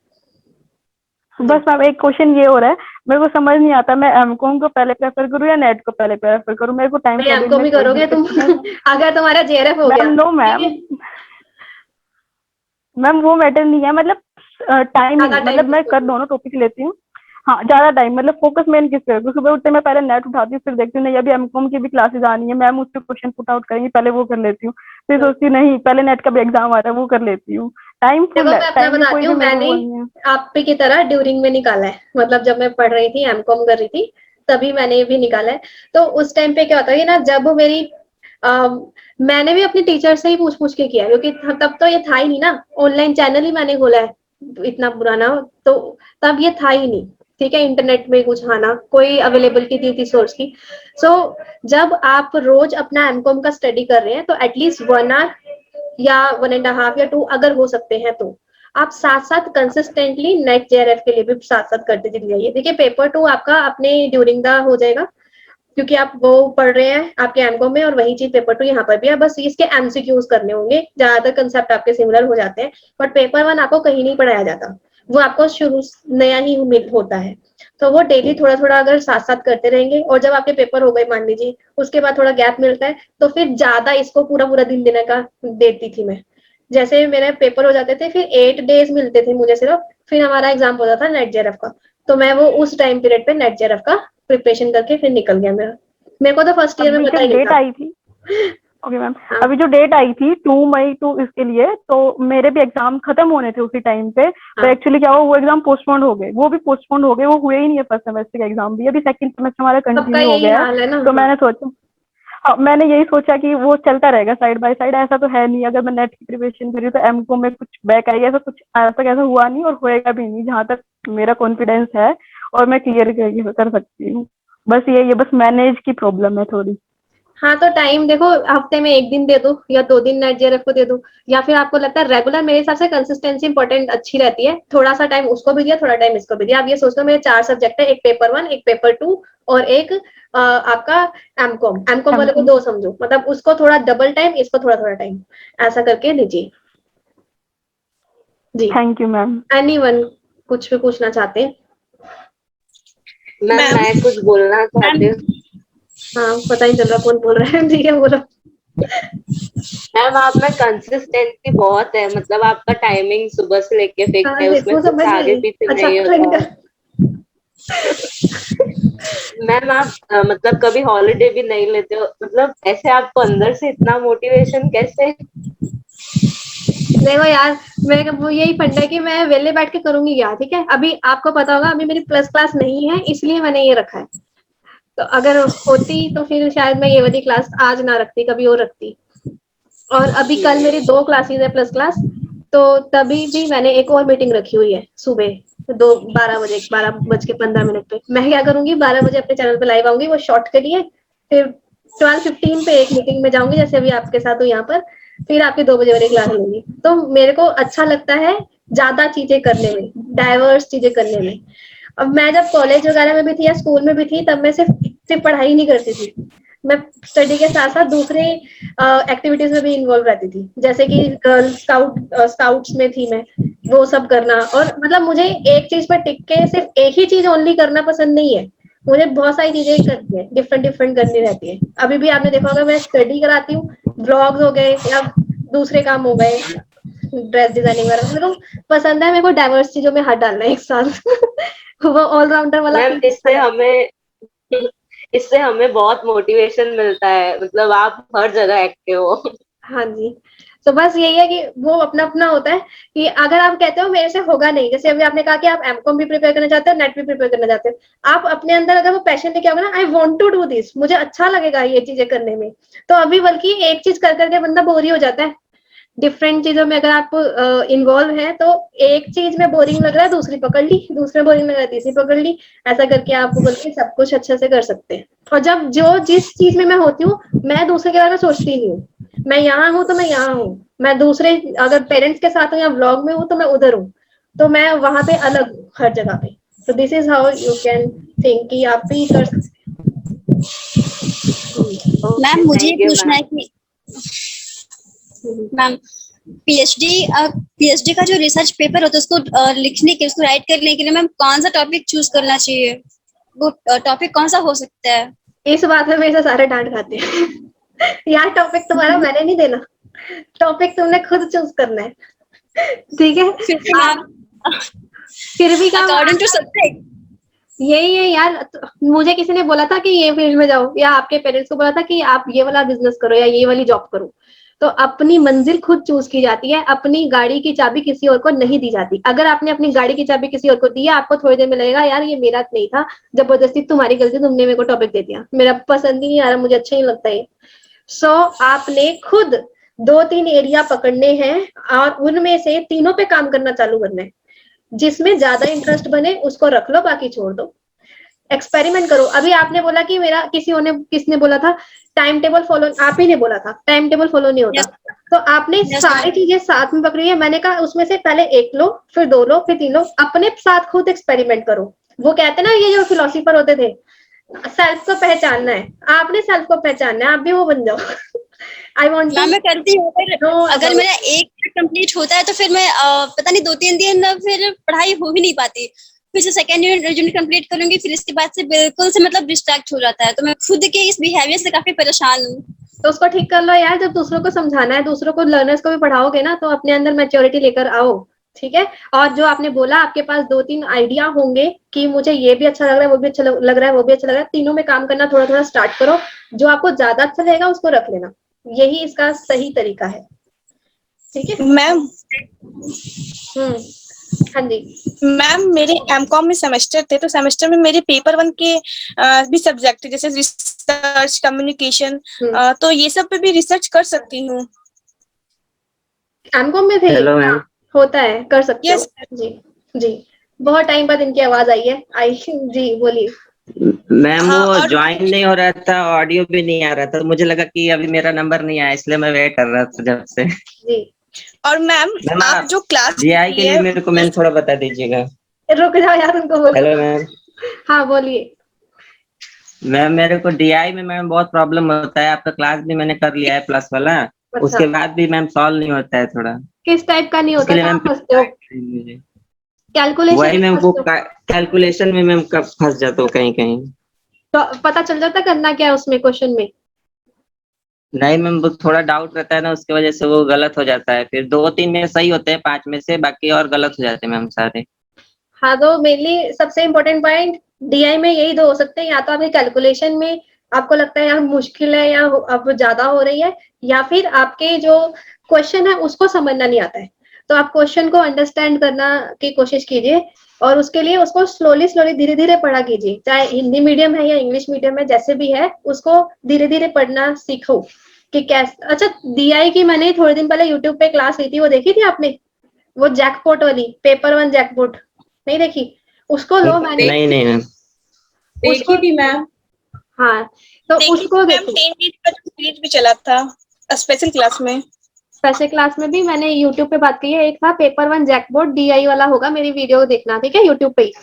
बस मैम एक क्वेश्चन ये हो रहा है, मेरे को समझ नहीं आता मैं एमकॉम को पहले प्रेफर करूँ या नेट को पहले प्रेफर करूँ। मेरे को टाइम एमकॉम ही करोगे तुम अगर तुम्हारा जेआरएफ हो गया। नो मैम, मैम वो मैटर नहीं है, मतलब टाइम, मतलब मैं कर दोनों टॉपिक लेती हूँ। हाँ ज्यादा टाइम, मतलब फोकस मेन किस पे, सुबह उठते मैं पहले नेट उठाती हूँ, फिर देखती हूँ नहीं अभी एमकॉम की भी क्लासेस आनी है, मैम उससे क्वेश्चन पुट आउट करेंगी, पहले वो कर लेती हूँ, फिर सोचती हूँ नहीं पहले नेट का भी एग्जाम आ रहा है वो कर लेती हूँ। टाइम फुल है, मैं अपना बताती हूँ, मैंने आप की तरह ड्यूरिंग में निकाला है, मतलब जब मैं पढ़ रही थी, एमकॉम कर रही थी, तभी मैंने भी निकाला है। तो उस टाइम पे क्या होता है ना, जब मेरी मैंने भी अपने टीचर से ही पूछ के किया, क्योंकि तब तो ये था ही नहीं ना, ऑनलाइन चैनल ही मैंने खोला है इतना पुराना, तो तब ये था ही नहीं, ठीक है, इंटरनेट में कुछ आना, कोई अवेलेबिलिटी थी सोर्स की। सो जब आप रोज अपना एमकॉम का स्टडी कर रहे हैं तो एटलीस्ट 1 आवर या 1.5 या 2 अगर हो सकते हैं तो आप साथ साथ कंसिस्टेंटली नेट जेआरएफ के लिए भी साथ साथ करते चले जाइए। देखिए पेपर 2 आपका अपने ड्यूरिंग द हो जाएगा, क्योंकि आप वो पढ़ रहे हैं आपके एमकॉम में, और वही चीज पेपर 2 यहाँ पर भी है, बस इसके एमसीक्यूज करने होंगे, ज्यादातर कंसेप्ट आपके सिमिलर हो जाते हैं। बट पेपर 1 आपको कहीं नहीं पढ़ाया जाता, वो आपको शुरू नया ही होता है। तो वो डेली थोड़ा थोड़ा अगर साथ साथ करते रहेंगे, और जब आपके पेपर हो गए मान लीजिए, उसके बाद थोड़ा गैप मिलता है, तो फिर ज्यादा इसको पूरा पूरा दिन देने का देती थी मैं। जैसे मेरे पेपर हो जाते थे, फिर 8 डेज मिलते थे मुझे सिर्फ, फिर हमारा एग्जाम होता था नेट जेआरएफ का, तो मैं वो उस टाइम पीरियड पे नेट जेआरएफ का प्रिपरेशन करके फिर निकल गया मेरा। मेरे को तो फर्स्ट ईयर में पता ही नहीं था। आई थी ओके मैम, अभी जो डेट आई थी 2 मई टू इसके लिए, तो मेरे भी एग्जाम खत्म होने थे उसी टाइम पे, तो एक्चुअली क्या हुआ वो एग्जाम पोस्टपोन हो गए, वो भी पोस्टपोन हो गए, वो हुए ही नहीं है फर्स्ट सेमेस्टर का एग्जाम भी, अभी सेकंड सेमेस्टर हमारा कंटिन्यू हो गया है। तो मैंने सोचा, हाँ मैंने यही सोचा कि वो चलता रहेगा साइड बाय साइड, ऐसा तो है नहीं अगर मैं नेट की प्रिपरेशन करी तो एमकॉम में कुछ बैक आई, ऐसा कुछ आज तक ऐसा हुआ नहीं और होएगा भी नहीं, जहाँ तक मेरा कॉन्फिडेंस है और मैं क्लियर कर सकती हूँ। बस ये बस मैनेज की प्रॉब्लम है थोड़ी। हाँ तो टाइम देखो, हफ्ते में 1 दिन दे दो या 2 दिन नेट जेआरएफ को दे दो, या फिर आपको लगता है रेगुलर, मेरे हिसाब से कंसिस्टेंसी इंपॉर्टेंट अच्छी रहती है, थोड़ा सा टाइम उसको भी दिया, थोड़ा टाइम इसको भी दिया। आप ये सोच लो मेरे 4 सब्जेक्ट है, एक पेपर 1, एक पेपर 2 और एक आपका एमकॉम वाले को 2 समझो, मतलब उसको थोड़ा डबल टाइम, इसको थोड़ा थोड़ा टाइम, ऐसा करके लीजिए जी। Thank you ma'am. एनीवन कुछ भी पूछना चाहते हैं? मैम मैं कुछ बोलना चाहती हूँ। हाँ पता ही चल रहा कौन बोल रहा है, ठीक है बोलो। मैम आप में कंसिस्टेंसी बहुत है, मतलब आपका टाइमिंग सुबह से लेके फिक्स है, उसमें कुछ आगे पीछे नहीं होता। मैम आप मतलब कभी हॉलीडे भी नहीं लेते हो, मतलब ऐसे आपको अंदर से इतना मोटिवेशन कैसे? देखो यार, मेरे वो यही फंडा है कि मैं वेले बैठ के करूंगी क्या, ठीक है। अभी आपको पता होगा अभी मेरी प्लस क्लास नहीं है, इसलिए मैंने ये रखा है। तो अगर होती तो फिर शायद मैं ये वाली क्लास आज ना रखती, कभी और रखती। और अभी कल मेरी 2 क्लासेस है प्लस क्लास, तो तभी भी मैंने एक और मीटिंग रखी हुई है सुबह, 12:15 पे। मैं क्या करूंगी, 12 बजे अपने चैनल पे लाइव आऊंगी, वो शॉर्ट के लिए, फिर 12:15 पे एक मीटिंग में जाऊंगी, जैसे अभी आपके साथ हूँ यहाँ पर, फिर आपकी 2 बजे वाली क्लास लूंगी। तो मेरे को अच्छा लगता है ज्यादा चीजें करने में, डाइवर्स चीजें करने में। अब मैं जब कॉलेज वगैरह में भी थी या स्कूल में भी थी, तब मैं सिर्फ पढ़ाई नहीं करती थी, मैं स्टडी के साथ साथ दूसरे एक्टिविटीज में भी इन्वॉल्व रहती थी, जैसे कि गर्ल स्काउट्स में थी मैं, वो सब करना। और मतलब मुझे एक चीज पर टिक के सिर्फ एक ही चीज ओनली करना पसंद नहीं है, मुझे बहुत सारी चीजें करनी है, डिफरेंट करनी रहती है। अभी भी आपने देखा होगा मैं स्टडी कराती हूँ, ब्लॉग्स हो गए या दूसरे काम हो गए, ड्रेस डिजाइनिंग वगैरह, मेरे को पसंद है, मेरे को डाइवर्स चीजों में हाथ डालना है एक साथ। वो ऑलराउंडर वाला मैम इससे हमें बहुत मोटिवेशन मिलता है, मतलब आप हर जगह एक्टिव हो। हाँ जी, तो बस यही है कि वो अपना अपना होता है कि अगर आप कहते हो मेरे से होगा नहीं, जैसे अभी आपने कहा कि आप एमकॉम भी प्रिपेयर करना चाहते हो, नेट भी प्रिपेयर करना चाहते हो, आप अपने अंदर अगर वो पैशन लेके आओगे ना, I want to do this, मुझे अच्छा लगेगा ये चीजें करने में, तो अभी बल्कि एक चीज कर करके बंदा बोर ही हो जाता है। डिफरेंट चीजों में अगर आप इन्वॉल्व है, तो एक चीज में बोरिंग लग रहा है दूसरी पकड़ ली, दूसरे बोरिंग लग रहा है तीसरी पकड़ ली, ऐसा करके आप बल्कि सब कुछ अच्छे से कर सकते हैं। और जब जिस चीज में मैं होती हूँ, मैं दूसरे के बारे में सोचती नहीं हूँ, मैं यहाँ हूँ तो मैं यहाँ हूँ, मैं दूसरे अगर पेरेंट्स के साथ हूँ या व्लॉग में हूँ तो मैं उधर हूँ, तो मैं वहां पे अलग हूँ हर जगह पे। तो this is how you can think कि आप भी कर सकते मैम मुझे ये thank you, पूछना है ma'am. कि मैम पीएचडी का जो रिसर्च पेपर होता है उसको लिखने के, उसको राइट करने के लिए मैम कौन सा टॉपिक चूज करना चाहिए, वो टॉपिक कौन सा हो सकता है? इस बात में मेरे से सारे डांट खाते हैं। यार टॉपिक तुम्हारा मैंने नहीं देना, टॉपिक तुमने खुद चूज करना है, ठीक है? फिर भी क्या अकॉर्डिंग टू सब्जेक्ट यही है यार, मुझे किसी ने बोला था कि ये फील्ड में जाओ, या आपके पेरेंट्स को बोला था कि आप ये वाला बिजनेस करो या ये वाली जॉब करो, तो अपनी मंजिल खुद चूज की जाती है, अपनी गाड़ी की चाबी किसी और को नहीं दी जाती। अगर आपने अपनी गाड़ी की चाबी किसी और को दी है, आपको थोड़ी देर में लगेगा यार ये मेरा नहीं था, जबरदस्ती तुम्हारी गलती, तुमने मेरे को टॉपिक दे दिया, मेरा पसंद ही नहीं आ रहा, मुझे अच्छा नहीं लगता है। सो आपने खुद 2-3 एरिया पकड़ने हैं और उनमें से तीनों पे काम करना चालू करना है, जिसमें ज्यादा इंटरेस्ट बने उसको रख लो, बाकी छोड़ दो, एक्सपेरिमेंट करो। अभी आपने बोला कि मेरा किसने बोला था टाइम टेबल फॉलो, आप ही ने बोला था टाइम टेबल फॉलो नहीं होता, तो आपने सारी चीजें साथ में पकड़ी है। मैंने कहा उसमें से पहले 1 लो, फिर 2 लो, फिर 3 लो, अपने साथ खुद एक्सपेरिमेंट करो। वो कहते ना, ये जो फिलोसोफर होते थे, सेल्फ को पहचानना है, आपने सेल्फ को पहचानना है, आप भी वो बन जाओ। आई वांट मैम मैं करती हूँ, अगर मेरा एक कंप्लीट होता है तो फिर मैं पता नहीं 2-3 दिन फिर पढ़ाई हो ही नहीं पाती, फिर से सेकेंड यूनिट कंप्लीट करूंगी, फिर इसके बाद से बिल्कुल से मतलब डिस्ट्रैक्ट हो जाता है, तो मैं खुद के इस बिहेवियर से काफी परेशान हूँ। तो उसको ठीक कर लो यार, जब दूसरों को समझाना है, दूसरों को, लर्नर्स को भी पढ़ाओगे ना, तो अपने अंदर मैच्योरिटी लेकर आओ, ठीक है? और जो आपने बोला आपके पास 2-3 आइडिया होंगे कि मुझे ये भी अच्छा लग रहा है, वो भी अच्छा लग रहा है, वो भी अच्छा लग रहा है, तीनों में काम करना थोड़ा थोड़ा स्टार्ट करो, जो आपको ज्यादा अच्छा लगेगा उसको रख लेना, यही इसका सही तरीका है, ठीक है मैम? हाँ जी मैम, मेरे एमकॉम में सेमेस्टर थे, तो सेमेस्टर में मेरे पेपर 1 के भी सब्जेक्ट थे, जैसे रिसर्च, कम्युनिकेशन, तो ये सब पे भी रिसर्च कर सकती हूँ। एमकॉम में थे? Hello ma'am. होता है, कर सकते Yes. हो जी। जी बहुत टाइम बाद इनकी आवाज आई है, जी बोलिए। मैम हाँ, वो और ज्वाइन नहीं हो रहा था, ऑडियो भी नहीं आ रहा था, मुझे लगा कि अभी मेरा नंबर नहीं आया, इसलिए मैं वेट कर रहा था जब से। जी और मैम आप जो क्लास जीआई के लिए मेरे को मैम थोड़ा बता दीजिएगा। रुक जाओ यार, उनको बोलो। Hello ma'am. हाँ बोलिए। मैम मेरे को डीआई में मैम बहुत प्रॉब्लम होता है, आपका क्लास भी मैंने कर लिया है प्लस वाला, उसके बाद भी मैम सॉल्व नहीं होता है थोड़ा। किस टाइप का नहीं होता? इसके लिए मैम फंसते हो? कैलकुलेशन? वही मैम वो कैलकुलेशन में मैम कब फंस जाता हूँ कहीं कहीं। तो पता चल जाता करना क्या है उसमें, क्वेश्चन में? नहीं मैम वो थोड़ा डाउट रहता है ना, उसकी वजह से वो गलत हो जाता है, फिर 2-3 में सही होते हैं, 5 में से बाकी और गलत हो जाते हैं मैम सारे। हाँ तो मेनली सबसे इम्पोर्टेंट पॉइंट डीआई में यही 2 हो सकते हैं, या तो आपके कैलकुलेशन में आपको लगता है यार मुश्किल है या अब ज्यादा हो रही है, या फिर आपके जो क्वेश्चन है उसको समझना नहीं आता है। तो आप क्वेश्चन को अंडरस्टैंड करना की कोशिश कीजिए, और उसके लिए उसको स्लोली धीरे धीरे पढ़ा कीजिए, चाहे हिंदी मीडियम है या इंग्लिश मीडियम है, जैसे भी है उसको धीरे धीरे पढ़ना सीखो कि कैसे। अच्छा डीआई की मैंने थोड़े दिन पहले यूट्यूब पे क्लास ली थी, वो देखी थी आपने? वो जैकपॉट वाली, पेपर 1 जैकपॉट, नहीं देखी? उसको लो मैंने, नहीं नहीं मैम। देखी थी मैम। हाँ तो उसको मैम देखो। 10 मिनट का जो सीरीज भी चला था स्पेशल क्लास में। स्पेशल क्लास में भी मैंने यूट्यूब पे बात की है, एक था पेपर वन जैकबोर्ड DI वाला होगा, मेरी वीडियो देखना ठीक है यूट्यूब पे ही।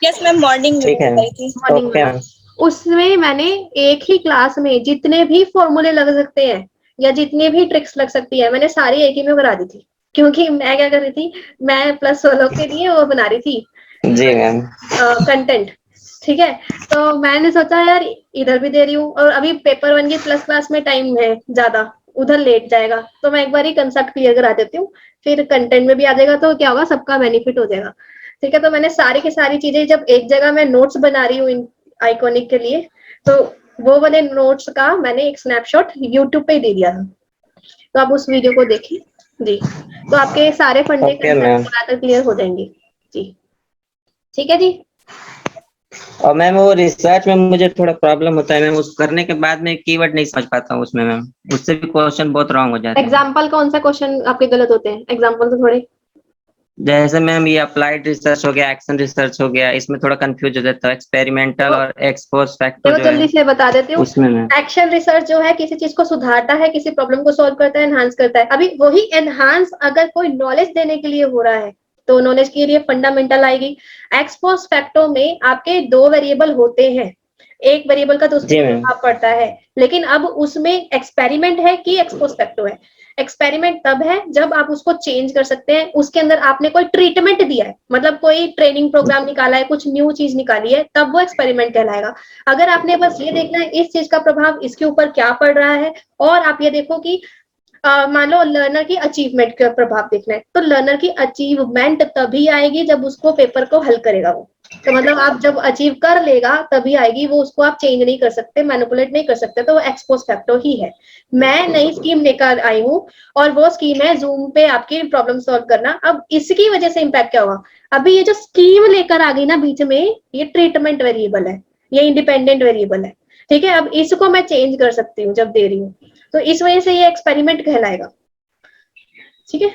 यस मैम मॉर्निंग में ठीक है बताई थी। मॉर्निंग ओके वाला। मैम। उसमें मैंने एक ही क्लास में जितने भी फॉर्मूले लग सकते हैं या जितनी भी ट्रिक्स लग सकती है मैंने सारी एक ही में करा दी थी, क्योंकि मैं क्या कर रही थी, मैं +16 के लिए वो बना रही थी जी मैम। कंटेंट। ठीक है, तो मैंने सोचा यार इधर भी दे रही हूँ और अभी पेपर वन की प्लस क्लास में टाइम है ज्यादा, उधर लेट जाएगा, तो मैं एक बार ही कंसेप्ट क्लियर करा देती हूँ, फिर कंटेंट में भी आ जाएगा, तो क्या होगा सबका बेनिफिट हो जाएगा। ठीक है, तो मैंने सारी की सारी चीजें जब एक जगह मैं नोट्स बना रही हूँ आइकॉनिक के लिए, तो वो वाले नोट्स का मैंने एक स्नैपशॉट यूट्यूब पे ही दे दिया था, तो आप उस वीडियो को देखिए जी, तो आपके सारे फंडे ओके मैम। क्लियर हो जाएंगे जी। ठीक है जी। और मैम वो रिसर्च में मुझे थोड़ा प्रॉब्लम होता है मैम, उस करने के बाद में कीवर्ड नहीं समझ पाता हूँ उसमें मैम, उससे भी क्वेश्चन बहुत रॉन्ग हो जाते हैं। एग्जाम्पल कौन सा क्वेश्चन आपके गलत होते हैं? एग्जाम्पल तो थोड़े। जैसे मैम ये अप्लाइड रिसर्च हो गया, एक्शन रिसर्च हो गया, इसमें थोड़ा कंफ्यूज हो जाता है, एक्सपेरिमेंटल और एक्सपोज फैक्टर देखो जो जल्दी है से बता देती हूँ। उसमें मैम। एक्शन रिसर्च जो है किसी चीज को सुधारता है, किसी प्रॉब्लम को सॉल्व करता है, एनहांस करता है। अभी वही एनहांस अगर कोई नॉलेज देने के लिए हो रहा है तो नॉलेज के लिए फंडामेंटल आएगी। एक्सपोज फैक्टो में आपके 2 वेरिएबल होते हैं, एक वेरिएबल का तो उसमें जी मैम। प्रभाव पड़ता है, लेकिन अब उसमें एक्सपेरिमेंट है कि एक्सपोज फैक्टो है। एक्सपेरिमेंट तब है जब आप उसको चेंज कर सकते हैं, उसके अंदर आपने कोई ट्रीटमेंट दिया है, मतलब कोई ट्रेनिंग प्रोग्राम निकाला है, कुछ न्यू चीज निकाली है, तब वो एक्सपेरिमेंट कहलाएगा। अगर आपने बस ये देखना है इस चीज का प्रभाव इसके ऊपर क्या पड़ रहा है, और आप ये देखो कि मान लो लर्नर की अचीवमेंट का प्रभाव देखना है, तो लर्नर की अचीवमेंट तभी आएगी जब उसको पेपर को हल करेगा वो, तो मतलब आप जब अचीव कर लेगा तभी आएगी वो, उसको आप चेंज नहीं कर सकते, मैनिपुलेट नहीं कर सकते, तो वो एक्सपोज फैक्टर ही है। मैं नई स्कीम लेकर आई हूँ और वो स्कीम है जूम पे आपकी प्रॉब्लम सॉल्व करना। अब इसकी वजह से इम्पैक्ट क्या होगा, अभी ये जो स्कीम लेकर आ गई ना बीच में, ये ट्रीटमेंट वेरिएबल है, ये इंडिपेंडेंट वेरिएबल है। ठीक है, अब इसको मैं चेंज कर सकती हूँ जब दे रही हूँ, तो इस वजह से ये एक्सपेरिमेंट कहलाएगा। ठीक है,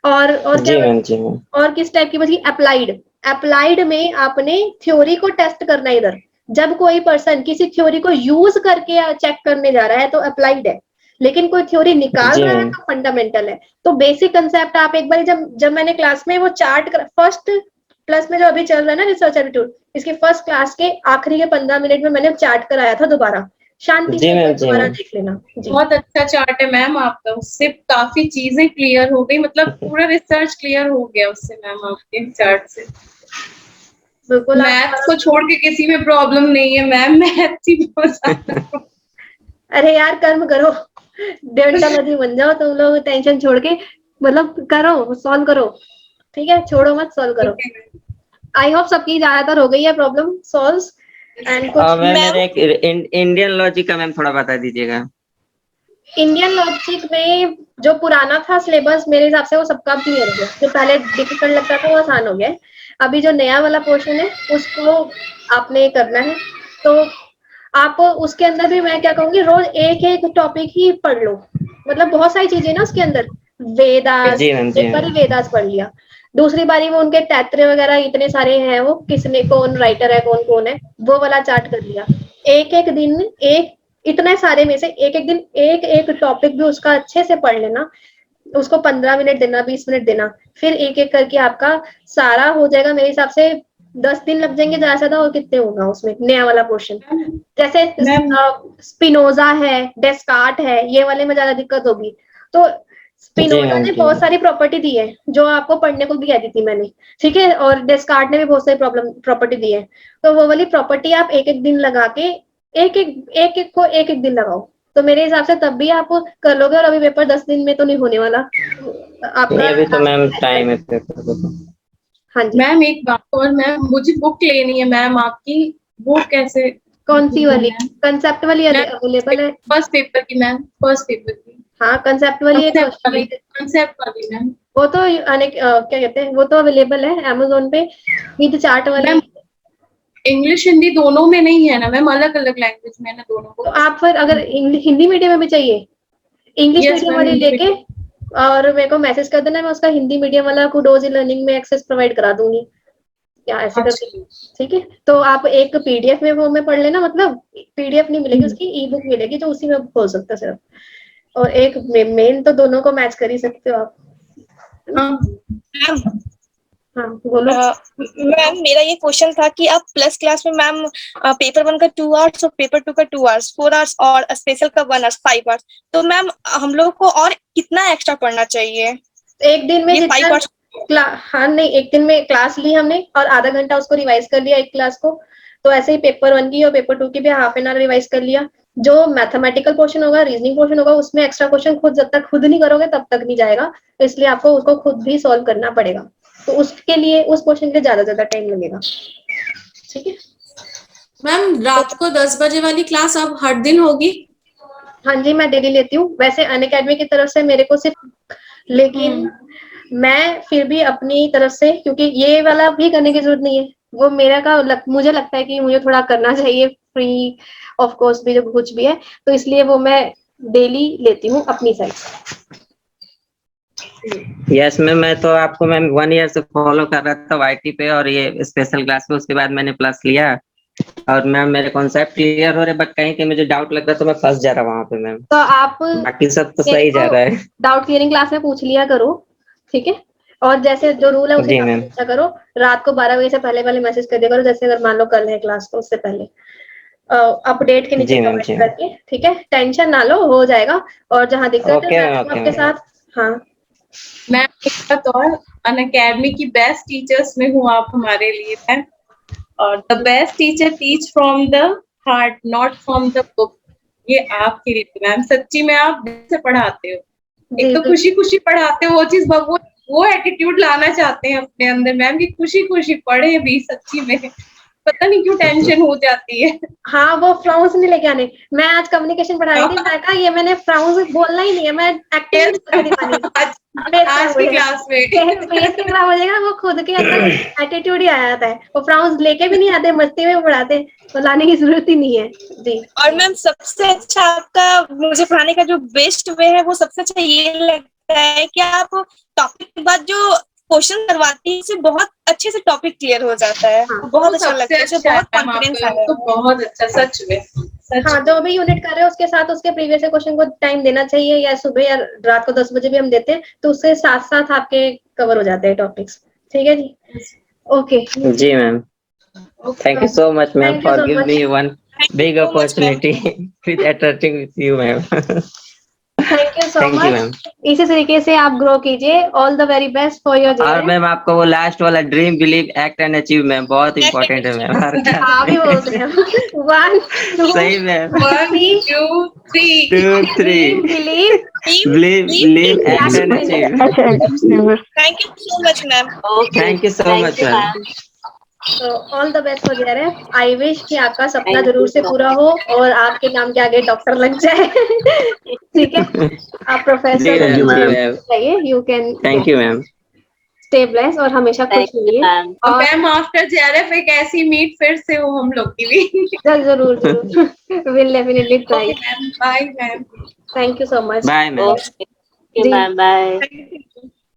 और जी क्या, मैम। जी मैम। और किस टाइप की बची? अप्लाइड। अप्लाइड में आपने थ्योरी को टेस्ट करना है इधर, जब कोई पर्सन किसी थ्योरी को यूज करके चेक करने जा रहा है तो अप्लाइड है, लेकिन कोई थ्योरी निकाल जी रहा है मैम। तो फंडामेंटल है। तो बेसिक कंसेप्ट आप एक बार जब मैंने क्लास में वो चार्ट फर्स्ट प्लस में जो अभी चल रहा है ना रिसर्च एप्टीट्यूड, इसकी फर्स्ट क्लास के आखिरी के 15 मिनट में मैंने चार्ट कराया था, दोबारा शांति से जी एक बार मैम। जी दोबारा मैम। देख लेना जी। बहुत अच्छा चार्ट है मैम आपका, उससे काफी चीजें क्लियर हो गई, मतलब पूरा रिसर्च क्लियर हो गया उससे मैम आपके चार्ट से। बिल्कुल मैथ्स को छोड़ के किसी में प्रॉब्लम नहीं है मैम, मैथ्स ही बहुत ज्यादा। अरे यार कर्म करो, 1.5 साल अभी बन जाओ तुम लोग, टेंशन छोड़ के मतलब करो, सॉल्व करो। ठीक है, छोड़ो मत, सॉल्व करो। आई होप सबकी ज्यादातर हो गई है प्रॉब्लम सॉल्व। एंड कुछ मैम मैम मेरे एक इंडियन लॉजिक का मैम थोड़ा बता दीजिएगा। इंडियन लॉजिक में जो पुराना था सिलेबस मेरे हिसाब से वो सबका क्लियर हो गया, जो पहले डिफिकल्ट लगता था वो आसान हो गया है। अभी जो नया वाला पोर्शन है उसको आपने करना है, तो आप उसके अंदर भी मैं क्या कहूंगी, रोज एक एक टॉपिक ही पढ़ लो, मतलब बहुत सारी चीजें ना उसके अंदर। वेदास, जी मैम। जी एक बार मैम। वेदास पढ़ लिया, दूसरी बारी में उनके तैत्रे वगैरह इतने सारे हैं, वो किसने कौन राइटर है कौन कौन है, वो वाला चार्ट कर लिया। एक एक दिन एक इतने सारे में से एक एक दिन एक एक टॉपिक भी उसका अच्छे से पढ़ लेना, उसको 15 मिनट देना, 20 मिनट देना, फिर एक एक करके आपका सारा हो जाएगा। मेरे हिसाब से 10 दिन लग जाएंगे ज्यादा से ज्यादा, और कितने होगा उसमें नया वाला पोर्शन। जैसे स्पिनोजा है, डेस्कार्ट है, ये वाले में ज्यादा दिक्कत होगी। तो जी स्पिनोजा मैम। ने जी बहुत मैम। सारी प्रॉपर्टी दी है जो आपको पढ़ने को भी कह दी थी मैंने, ठीक है, और डेस्कार्ट ने भी बहुत सारी प्रॉपर्टी दी है, तो वो वाली प्रॉपर्टी आप एक एक दिन लगा के एक को एक एक दिन लगाओ, तो मेरे हिसाब से तब भी आप कर लोगे। और अभी पेपर 10 दिन में तो नहीं होने वाला आपका। नहीं अभी तो मैम टाइम है पेपर को तो। हाँ जी। मैम एक बात और मैम, मुझे बुक लेनी है मैम आपकी, वो कैसे? कौन सी वाली? कंसेप्ट वाली अवेलेबल है? फर्स्ट पेपर की मैम, फर्स्ट पेपर की। हाँ कंसेप्ट वाली है तो कंसेप्ट वाली मैम। वो तो अनेक क्या कहते हैं, वो तो अवेलेबल है अमेजोन पे विद चार्ट वाली। इंग्लिश हिंदी दोनों में नहीं है ना मैम, अलग अलग लैंग्वेज में है ना दोनों को। तो आप फिर अगर हिंदी मीडियम में भी चाहिए, इंग्लिश Yes, मीडियम ma'am, वाली हिंदी लेके और मेरे को मैसेज कर देना, मैं उसका हिंदी मीडियम वाला को डोज लर्निंग में एक्सेस प्रोवाइड करा दूंगी। या ऐसे करके, ठीक है। तो आप एक पीडीएफ में वो में पढ़ लेना, मतलब पीडीएफ नहीं मिलेगी, उसकी ई बुक मिलेगी जो उसी में खोल सकते हो सिर्फ, और एक मेन तो दोनों को मैच कर ही सकते हो आप। हाँ बोलो। मैम मेरा ये क्वेश्चन था कि आप प्लस क्लास में मैम पेपर 1 का 2 आवर्स और पेपर 2 का 2 आवर्स, 4 आवर्स और स्पेशल का 1 आवर्स, 5 आवर्स, तो मैम हम लोग को और कितना एक्स्ट्रा पढ़ना चाहिए? एक दिन में ये 5 आवर्स हाँ नहीं, एक दिन में क्लास ली हमने और आधा घंटा उसको रिवाइज कर लिया एक क्लास को, तो ऐसे ही पेपर 1 की और पेपर 2 की भी हाफ एन आवर रिवाइज कर लिया। जो मैथमेटिकल पोर्शन होगा, रीजनिंग पोर्शन होगा, उसमें एक्स्ट्रा क्वेश्चन खुद जब तक खुद नहीं करोगे तब तक नहीं जाएगा, तो इसलिए आपको उसको खुद भी सॉल्व करना पड़ेगा, तो उसके लिए उस क्वेश्चन के लिए ज्यादा टाइम लगेगा, ठीक है। मैम रात को 10 बजे वाली क्लास अब हर दिन होगी? हाँ जी, मैं डेली लेती हूँ वैसे अनअकैडमी की तरफ से मेरे को सिर्फ, लेकिन मैं फिर भी अपनी तरफ से, क्योंकि ये वाला भी करने की जरूरत नहीं है, वो मेरा का मुझे लगता है कि मुझे थोड़ा करना चाहिए फ्री ऑफ कॉस्ट भी जो कुछ भी है, तो इसलिए वो मैं डेली लेती हूँ अपनी साइड से। यस मैम, मैं तो आपको मैम 1 ईयर से फॉलो कर रहा था वाईटी पे और ये स्पेशल क्लास पे, उसके बाद मैंने प्लस लिया और मैम मेरे कॉन्सेप्ट क्लियर हो रहे, बट कहीं कहीं मुझे डाउट लग रहा तो मैं फंस जा रहा वहाँ पे मैम। तो आप बाकी सब तो सही जा रहा है। डाउट क्लियरिंग क्लास में पूछ लिया करो, ठीक है, और जैसे जो रूल है उसे पूछा करो, रात को 12 बजे से पहले मैसेज कर दिया करो, जैसे अगर मान लो कल है क्लास तो उससे पहले अपडेट के नीचे कमेंट करके, ठीक है, टेंशन ना लो, हो जाएगा, और जहाँ दिक्कत है आपके साथ। हाँ मैं एक बात और, अनअकैडमी की बेस्ट टीचर्स में हूँ आप हमारे लिए है, और the best teacher teach from the heart not from the book, ये आपके लिए मैम, सच्ची में आप दिल से पढ़ाते हो, एक तो खुशी खुशी पढ़ाते हो, वो चीज वो एटीट्यूड लाना चाहते हैं अपने अंदर मैम की खुशी खुशी पढ़े भी, सच्ची में पता नहीं क्यों टेंशन हो जाती है। हाँ वो फ्राउंस नहीं लेके आने, मैं आज कम्युनिकेशन पढ़ा रही थी, मैं कहा ये मैंने फ्राउंस बोलना ही नहीं है, मैं एक्टिव आज की क्लास में खराब हो जाएगा, वो खुद के अंदर एटीट्यूड ही आ जाता है, वो फ्राउंस लेके भी नहीं आते, मस्ती में पढ़ाते, तो लाने की जरूरत ही नहीं है जी। और मैम सबसे अच्छा आपका मुझे पढ़ाने का जो बेस्ट वे है, वो सबसे अच्छा ये लगता है कि आप टॉपिक के बाद जो क्वेश्चन करवाती है इससे बहुत अच्छे से टॉपिक क्लियर हो जाता है, बहुत अच्छा लगता है, बहुत कॉन्फिडेंस आता है, तो बहुत अच्छा सच में। हाँ जो भी यूनिट कर रहे हैं उसके साथ उसके प्रीवियस क्वेश्चन को टाइम देना चाहिए, या सुबह या रात को 10 बजे भी हम देते हैं, तो उसके साथ साथ आपके कवर हो जाते हैं टॉपिक्स, ठीक है जी। ओके जी ma'am, thank you so much ma'am for giving me one big opportunity with interacting with you ma'am. Thank you so much, इसी तरीके से आप ग्रो कीजिए, all the very best for your journey. और मैम आपको वो लास्ट वाला dream believe act and achieve ma'am बहुत इंपॉर्टेंट है मैम, हाँ भी बोलते हैं 1 2 सही ma'am 1 2 3 believe act and achieve. Thank you so much ma'am. Thank you so much ma'am. तो all the best for there, I wish कि आपका सपना जरूर से पूरा हो और आपके नाम के आगे डॉक्टर लग जाए, ठीक है, आप प्रोफेसर चाहिए, you can. Thank you ma'am, stay blessed और हमेशा खुश रहिए। और मैम आफ्टर जेआरएफ एक ऐसी मीट फिर से हो हम लोग की भी। जरूर will definitely try. Bye ma'am, thank you so much. Bye ma'am. Bye bye.